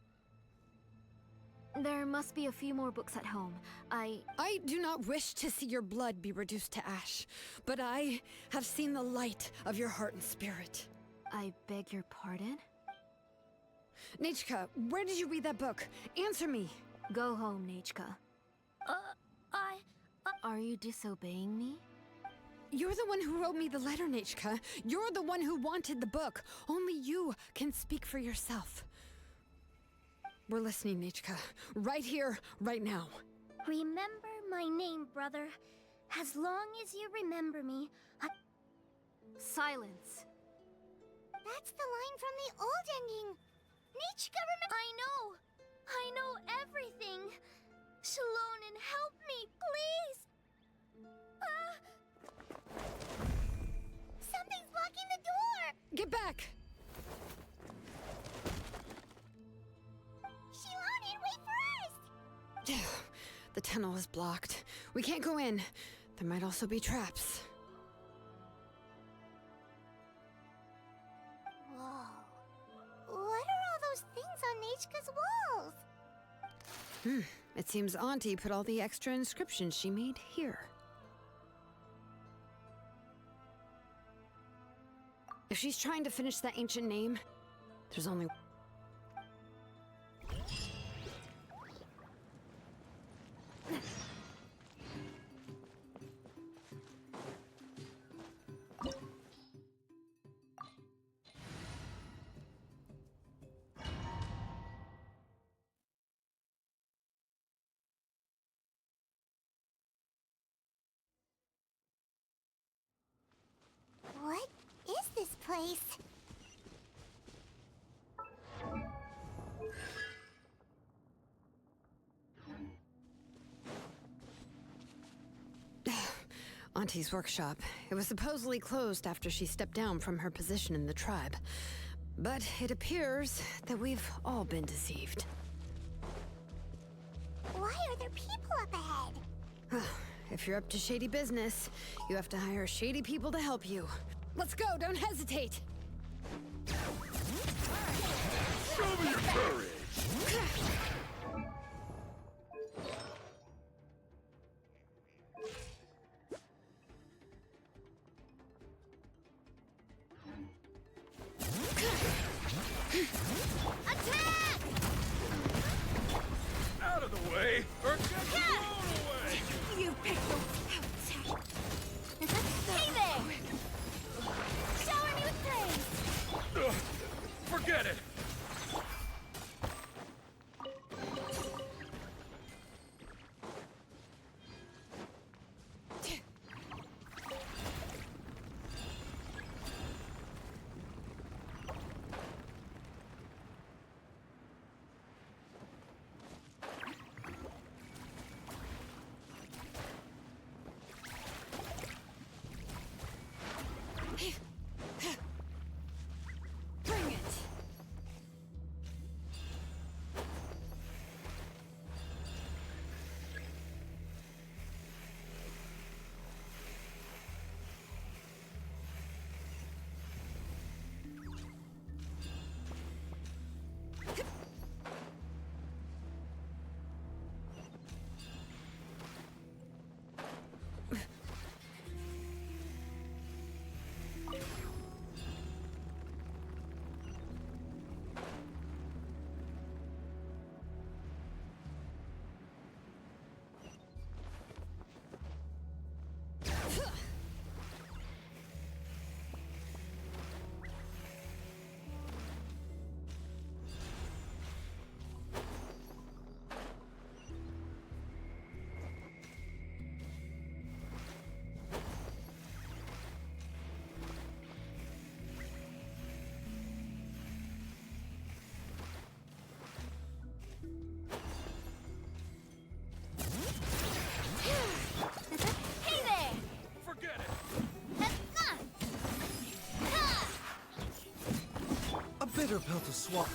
There must be a few more books at home. I do not wish to see your blood be reduced to ash, but I have seen the light of your heart and spirit. I beg your pardon? Nechka, where did you read that book? Answer me! Go home, Nechka. Are you disobeying me? You're the one who wrote me the letter, Nechka. You're the one who wanted the book. Only you can speak for yourself. We're listening, Nechka. Right here, right now. Remember my name, brother. As long as you remember me, Silence. That's the line from the old ending. Nechka I know everything. Xilonen, help me, please. Something's blocking the door. Get back! Xilonen, wait for us. The tunnel is blocked. We can't go in. There might also be traps. Whoa. What are all those things on Nechka's walls? It seems Auntie put all the extra inscriptions she made here. If she's trying to finish that ancient name, there's only... place. Auntie's workshop. It was supposedly closed after she stepped down from her position in the tribe. But it appears that we've all been deceived. Why are there people up ahead? If you're up to shady business, you have to hire shady people to help you. Let's go, don't hesitate! Show me your courage! Attack! Out of the way, or get blown away! You picked the... Hey there! Shower me with praise! Forget it! Bring it! Hey there! Forget it! A bitter pill to swallow.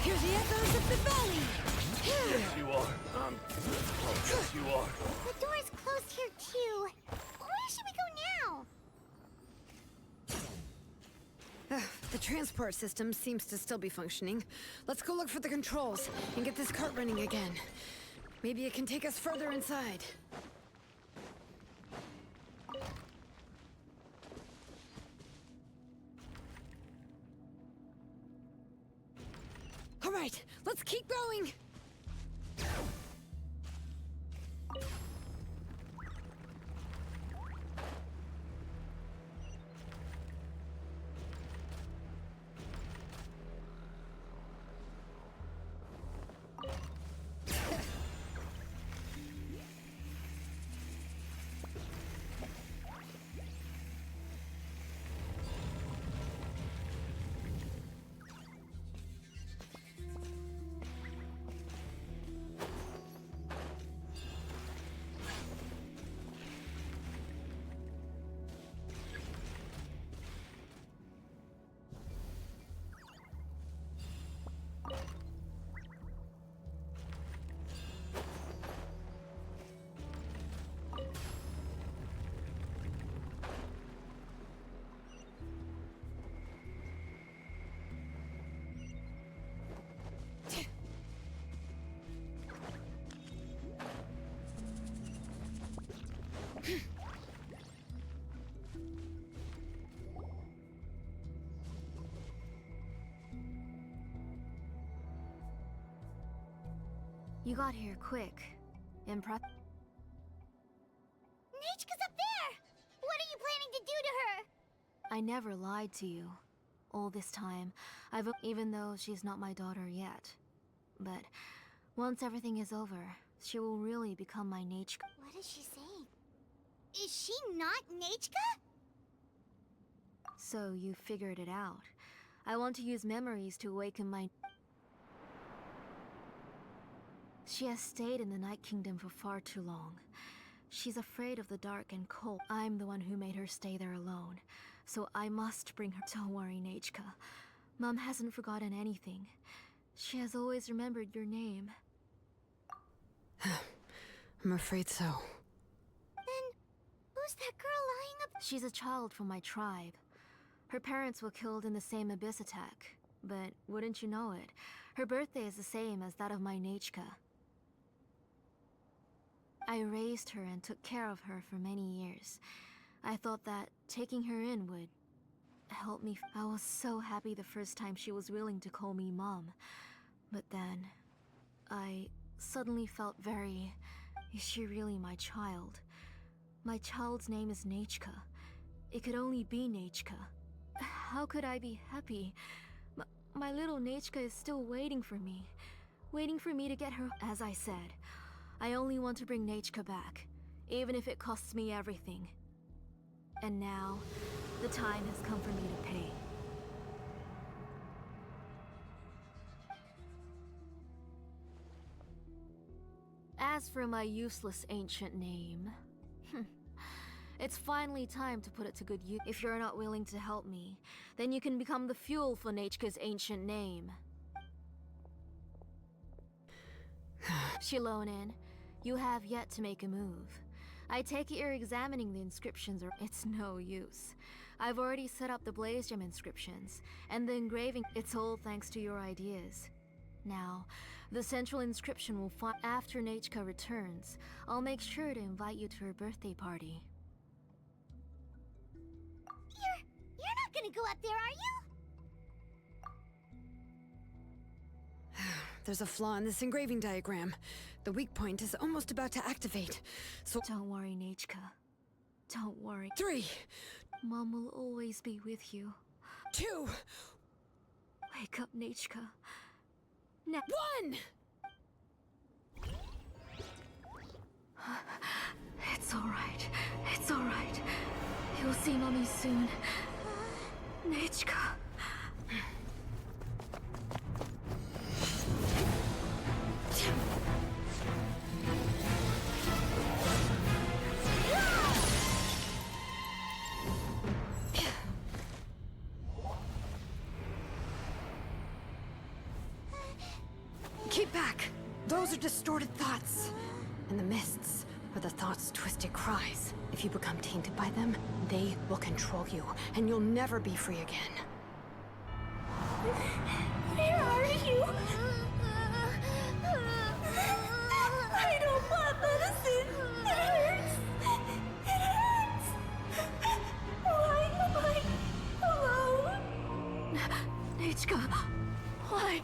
Hear the echoes of the valley! Yes, you are. Oh, yes, you are. The door's closed here too. Where should we go now? The transport system seems to still be functioning. Let's go look for the controls and get this cart running again. Maybe it can take us further inside. All right, let's keep going. You got here quick. Impressive. Nechka's up there! What are you planning to do to her? I never lied to you. All this time, even though she's not my daughter yet. But once everything is over, she will really become my Nechka. What is she saying? Is she not Nechka? So you figured it out. I want to use memories to awaken my... She has stayed in the Night Kingdom for far too long. She's afraid of the dark and cold. I'm the one who made her stay there alone. So I must bring her. Don't worry, Nechka. Mom hasn't forgotten anything. She has always remembered your name. I'm afraid so. Then, who's that girl lying up? She's a child from my tribe. Her parents were killed in the same abyss attack. But wouldn't you know it, her birthday is the same as that of my Nechka. I raised her and took care of her for many years. I thought that taking her in would help me. I was so happy the first time she was willing to call me Mom. But then, I suddenly felt very... Is she really my child? My child's name is Nechka. It could only be Nechka. How could I be happy? My little Nechka is still waiting for me. Waiting for me to get her. As I said, I only want to bring Nechka back, even if it costs me everything. And now, the time has come for me to pay. As for my useless ancient name, it's finally time to put it to good use. If you're not willing to help me, then you can become the fuel for Nechka's ancient name. Xilonen, you have yet to make a move. I take it you're examining the inscriptions, or it's no use. I've already set up the Blaze Gem inscriptions, and the engraving. It's all thanks to your ideas. Now, the central inscription will find after Nechka returns. I'll make sure to invite you to her birthday party. You're not gonna go up there, are you? There's a flaw in this engraving diagram. The weak point is almost about to activate. So Don't worry, Nechka. Don't worry. 3, Mom will always be with you. 2, Wake up, Nechka. Now. 1! It's alright. It's alright. You'll see Mommy soon. Nechka. Keep back! Those are distorted thoughts. And the mists are the thoughts' twisted cries. If you become tainted by them, they will control you, and you'll never be free again. Where are you? I don't want medicine. It hurts. It hurts. Why am I alone? Nechka, why?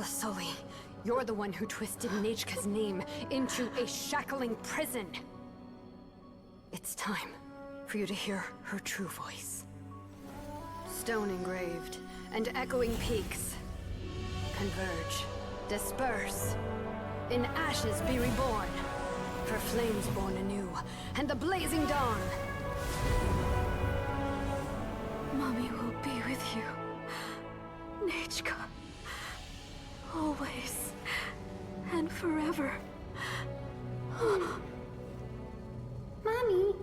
Tlasoli, you're the one who twisted Nechka's name into a shackling prison. It's time for you to hear her true voice. Stone engraved and echoing peaks converge, disperse. In ashes be reborn, for flames born anew, and the blazing dawn. Mommy will be with you. Nechka. Always. And forever. Mommy,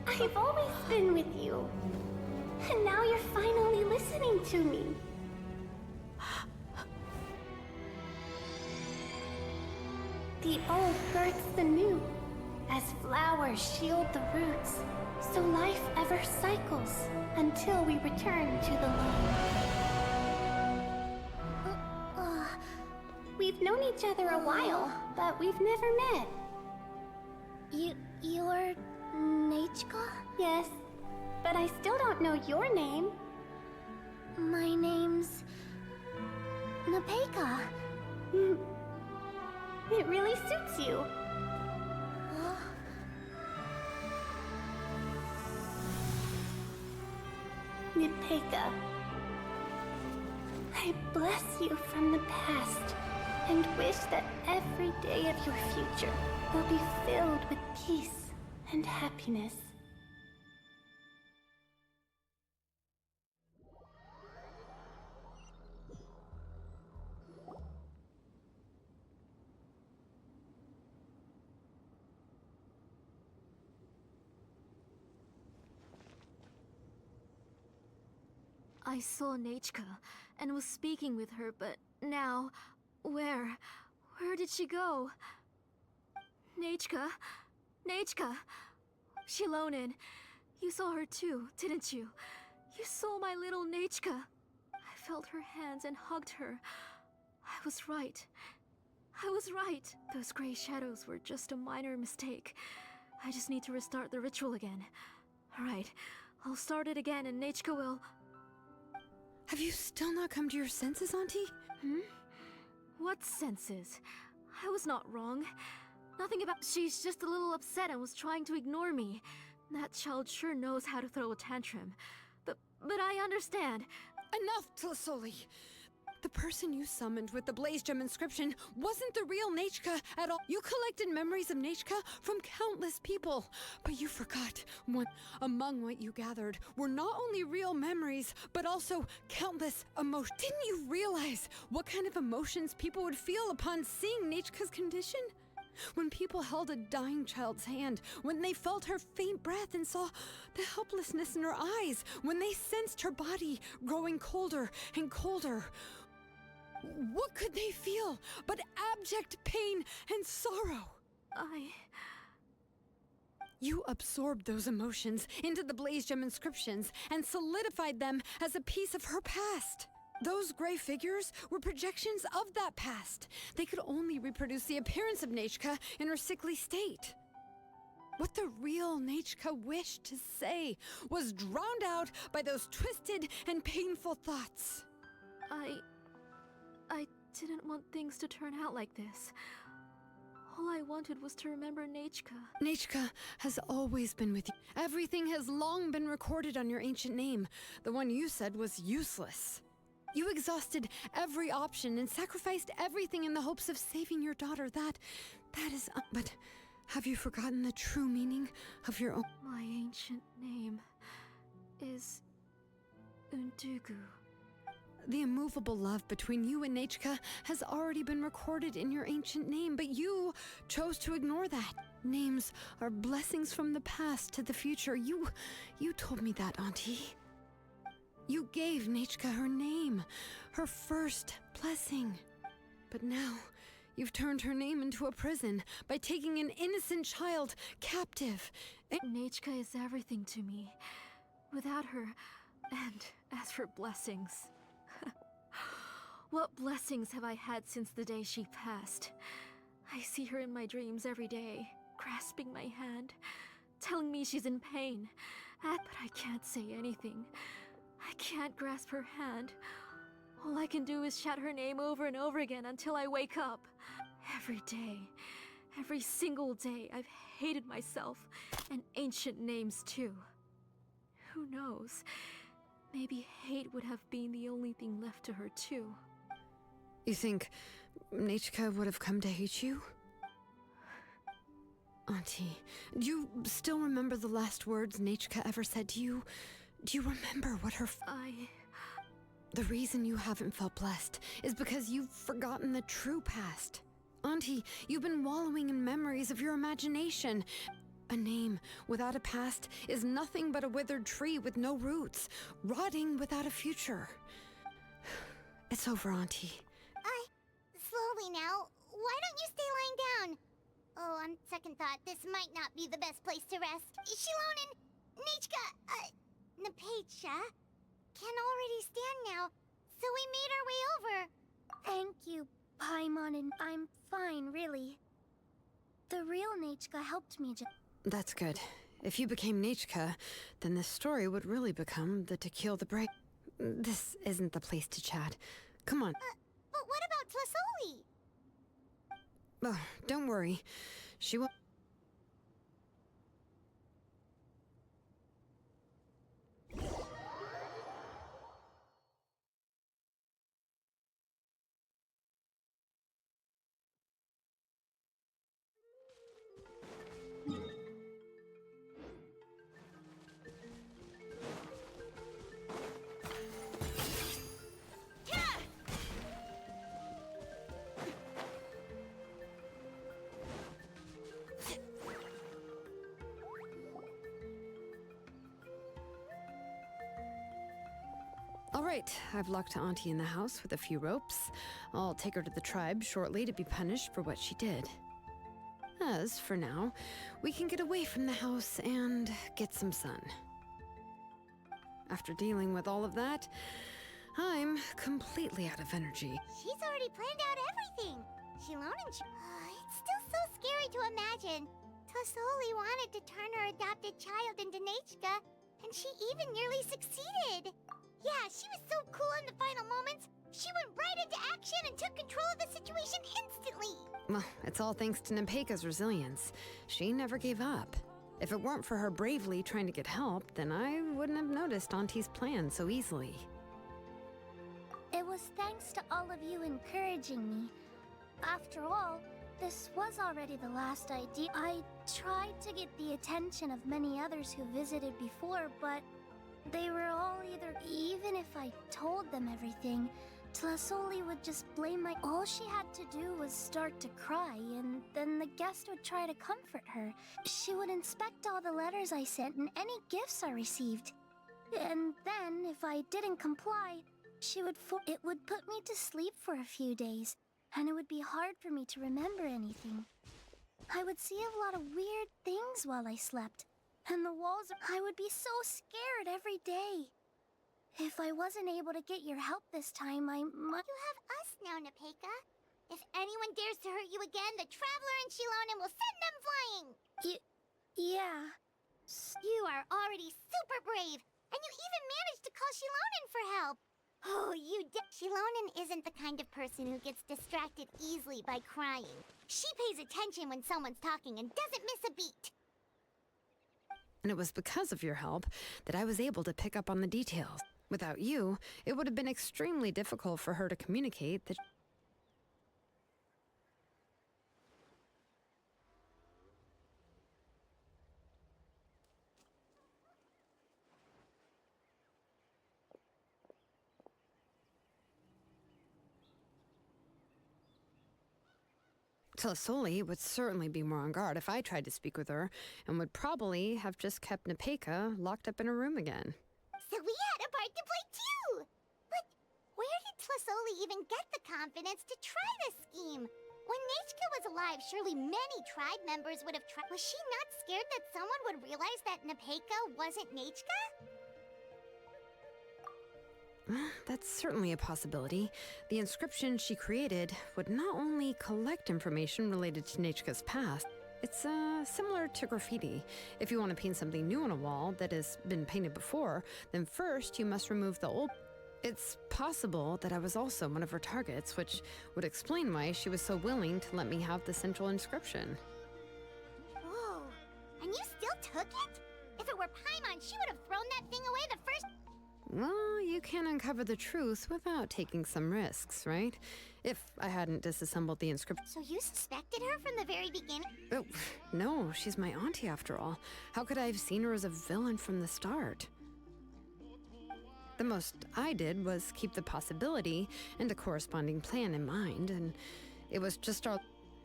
I've always been with you. And now you're finally listening to me. The old births the new, as flowers shield the roots, so life ever cycles until we return to the loam. We've known each other a while, but we've never met. You're Nechka? Yes, but I still don't know your name. My name's Nepeka. It really suits you. Nepeka, I bless you from the past and wish that every day of your future will be filled with peace and happiness. I saw Nechka and was speaking with her, but now, where did she go? Nechka? Nechka! Xilonen, you saw her too, didn't you? You saw my little Nechka. I felt her hands and hugged her. I was right. I was right. Those gray shadows were just a minor mistake. I just need to restart the ritual again. Alright, I'll start it again and Nechka will... Have you still not come to your senses, Auntie? What senses? I was not wrong. Nothing about... She's just a little upset and was trying to ignore me. That child sure knows how to throw a tantrum. But I understand. Enough, Tlasoli! The person you summoned with the Blaze Gem inscription wasn't the real Nechka at all. You collected memories of Nechka from countless people, but you forgot one. Among what you gathered were not only real memories, but also countless emotions. Didn't you realize what kind of emotions people would feel upon seeing Nechka's condition? When people held a dying child's hand, when they felt her faint breath and saw the helplessness in her eyes, when they sensed her body growing colder and colder, what could they feel but abject pain and sorrow? You absorbed those emotions into the Blaze Gem inscriptions and solidified them as a piece of her past. Those gray figures were projections of that past. They could only reproduce the appearance of Nechka in her sickly state. What the real Nechka wished to say was drowned out by those twisted and painful thoughts. I didn't want things to turn out like this. All I wanted was to remember Nechka. Nechka has always been with you. Everything has long been recorded on your ancient name. The one you said was useless. You exhausted every option and sacrificed everything in the hopes of saving your daughter. That is... but have you forgotten the true meaning of your own... My ancient name is Undugu. The immovable love between you and Nechka has already been recorded in your ancient name, but you chose to ignore that. Names are blessings from the past to the future. You told me that, Auntie. You gave Nechka her name, her first blessing. But now, you've turned her name into a prison by taking an innocent child captive. Nechka is everything to me. Without her, and as for blessings... What blessings have I had since the day she passed? I see her in my dreams every day, grasping my hand, telling me she's in pain. But I can't say anything. I can't grasp her hand. All I can do is shout her name over and over again until I wake up. Every day, every single day, I've hated myself and ancient names too. Who knows? Maybe hate would have been the only thing left to her too. You think Nechka would have come to hate you? Auntie, do you still remember the last words Nechka ever said to you? Do you remember what her... The reason you haven't felt blessed is because you've forgotten the true past. Auntie, you've been wallowing in memories of your imagination. A name without a past is nothing but a withered tree with no roots, rotting without a future. It's over, Auntie. Slowly now. Why don't you stay lying down? Oh, on second thought, this might not be the best place to rest. Xilonen, Nechka, Nepetja can already stand now, so we made our way over. Thank you, Paimon, and I'm fine, really. The real Nechka helped me That's good. If you became Nechka, then this story would really become the To Kill the Break. This isn't the place to chat. Come on. But what about Tlasoli? Oh, don't worry. She will... All right, I've locked Auntie in the house with a few ropes. I'll take her to the tribe shortly to be punished for what she did. As for now, we can get away from the house and get some sun. After dealing with all of that, I'm completely out of energy. She's already planned out everything. Xilonen, it's still so scary to imagine. Tlasoli wanted to turn her adopted child into Nechka, and she even nearly succeeded. Yeah, she was so cool in the final moments. She went right into action and took control of the situation instantly. Well, it's all thanks to Nepeka's resilience. She never gave up. If it weren't for her bravely trying to get help, then I wouldn't have noticed Auntie's plan so easily. It was thanks to all of you encouraging me. After all, this was already the last idea. I tried to get the attention of many others who visited before, but they were all even if I told them everything, Tlasoli would just blame my... All she had to do was start to cry, and then the guest would try to comfort her. She would inspect all the letters I sent and any gifts I received. And then, if I didn't comply, it would put me to sleep for a few days, and it would be hard for me to remember anything. I would see a lot of weird things while I slept. And the walls, I would be so scared every day. If I wasn't able to get your help this time, I might... You have us now, Nepeka. If anyone dares to hurt you again, the Traveler and Xilonen will send them flying! Yeah. You are already super brave, and you even managed to call Xilonen for help! Oh, you did. Xilonen isn't the kind of person who gets distracted easily by crying. She pays attention when someone's talking and doesn't miss a beat. And it was because of your help that I was able to pick up on the details. Without you, it would have been extremely difficult for her to communicate that... Tlasoli would certainly be more on guard if I tried to speak with her, and would probably have just kept Nepeka locked up in her room again. So we had a part to play too! But where did Tlasoli even get the confidence to try this scheme? When Nechka was alive, surely many tribe members would have tried. Was she not scared that someone would realize that Nepeka wasn't Nechka? That's certainly a possibility. The inscription she created would not only collect information related to Nechka's past, it's similar to graffiti. If you want to paint something new on a wall that has been painted before, then first you must remove the old... It's possible that I was also one of her targets, which would explain why she was so willing to let me have the central inscription. Whoa. And you still took it? If it were Paimon, she would have thrown that thing away the first... Well, you can uncover the truth without taking some risks, right? If I hadn't disassembled the inscription. So you suspected her from the very beginning? Oh, no, she's my auntie after all. How could I have seen her as a villain from the start? The most I did was keep the possibility and a corresponding plan in mind, and it was just our...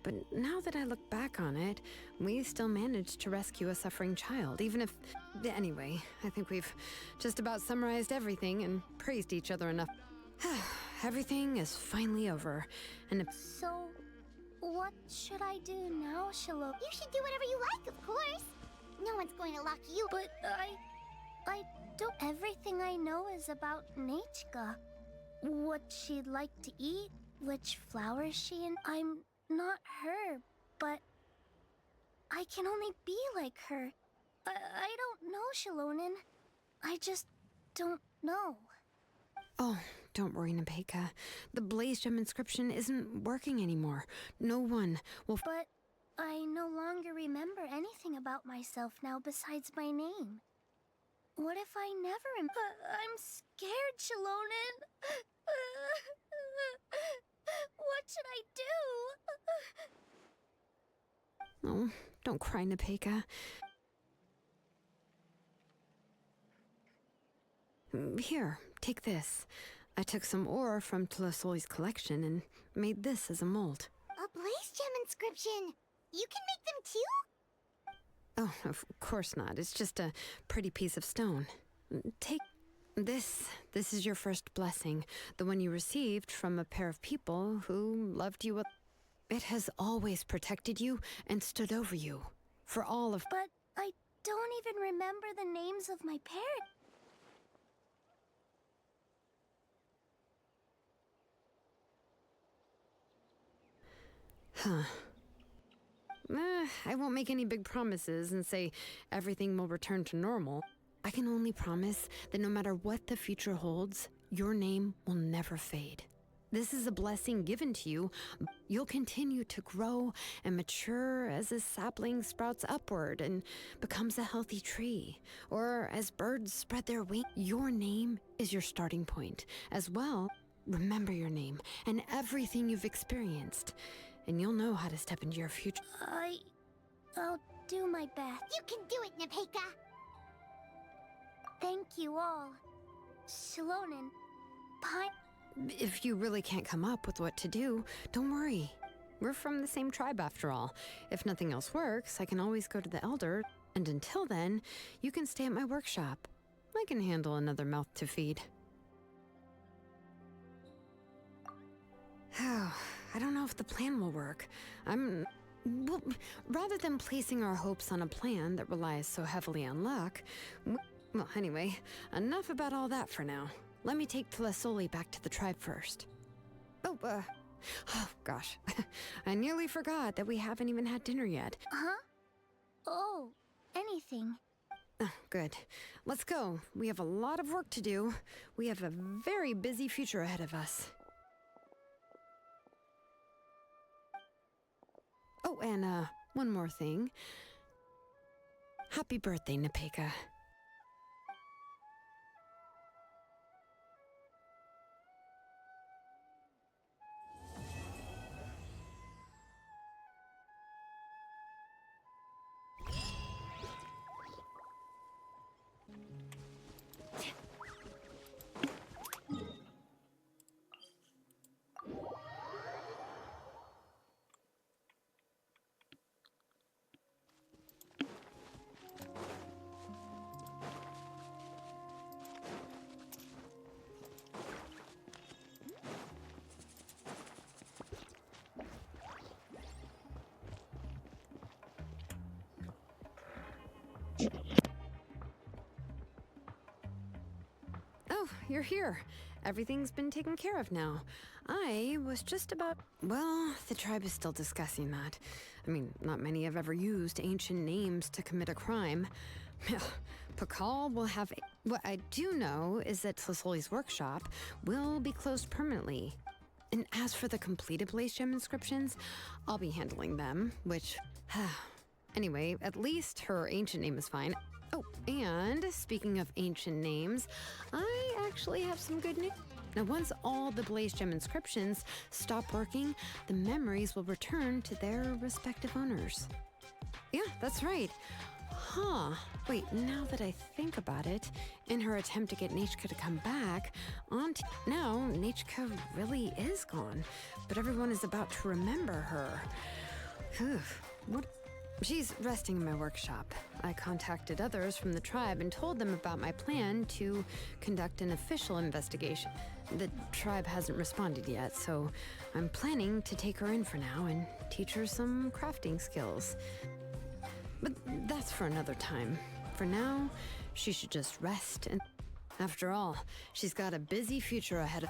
But now that I look back on it, we still managed to rescue a suffering child, even if... Anyway, I think we've just about summarized everything and praised each other enough. Everything is finally over, and... So, what should I do now, Xilonen? You should do whatever you like, of course. No one's going to lock you. But I don't... Everything I know is about Nechka. What she'd like to eat, which flowers she and... I'm not her, but I can only be like her. I don't know, Xilonen. I just don't know. Oh, don't worry, Nepeka. The Blaze Gem inscription isn't working anymore. No one will... But I no longer remember anything about myself now besides my name. What if I never am... I'm scared, Xilonen. What should I do? Oh, don't cry, Nepeka. Here, take this. I took some ore from Tlasoli's collection and made this as a mold. A Blaze Gem inscription. You can make them too? Oh, of course not. It's just a pretty piece of stone. Take this. This is your first blessing, the one you received from a pair of people who loved you. It has always protected you and stood over you for all of... But I don't even remember the names of my parents. Huh. I won't make any big promises and say everything will return to normal. I can only promise that no matter what the future holds, your name will never fade. This is a blessing given to you. You'll continue to grow and mature as a sapling sprouts upward and becomes a healthy tree, or as birds spread their wings. Your name is your starting point. As well, remember your name and everything you've experienced, and you'll know how to step into your future. I'll do my best. You can do it, Nepeka. Thank you all. Xilonen, If you really can't come up with what to do, don't worry. We're from the same tribe after all. If nothing else works, I can always go to the Elder, and until then, you can stay at my workshop. I can handle another mouth to feed. Oh, I don't know if the plan will work. Well, rather than placing our hopes on a plan that relies so heavily on luck... Well, anyway, enough about all that for now. Let me take Tlasoli back to the tribe first. Oh, gosh. I nearly forgot that we haven't even had dinner yet. Huh? Oh, anything. Oh, good. Let's go. We have a lot of work to do. We have a very busy future ahead of us. Oh, and, one more thing. Happy birthday, Nepeka. Oh, you're here. Everything's been taken care of now. I was just about... Well, the tribe is still discussing that. I mean, not many have ever used ancient names to commit a crime. Pakal will have... What I do know is that Tlisoli's workshop will be closed permanently. And as for the completed Blaze Gem inscriptions, I'll be handling them, which... Anyway, at least her ancient name is fine. Oh, and speaking of ancient names, I actually have some good news. Now, once all the Blaze Gem inscriptions stop working, the memories will return to their respective owners. Yeah, that's right. Huh. Wait, now that I think about it, in her attempt to get Nechka to come back, now Nechka really is gone, but everyone is about to remember her. Phew, what? She's resting in my workshop. I contacted others from the tribe and told them about my plan to conduct an official investigation. The tribe hasn't responded yet, so I'm planning to take her in for now and teach her some crafting skills. But that's for another time. For now, she should just rest and... After all, she's got a busy future ahead of...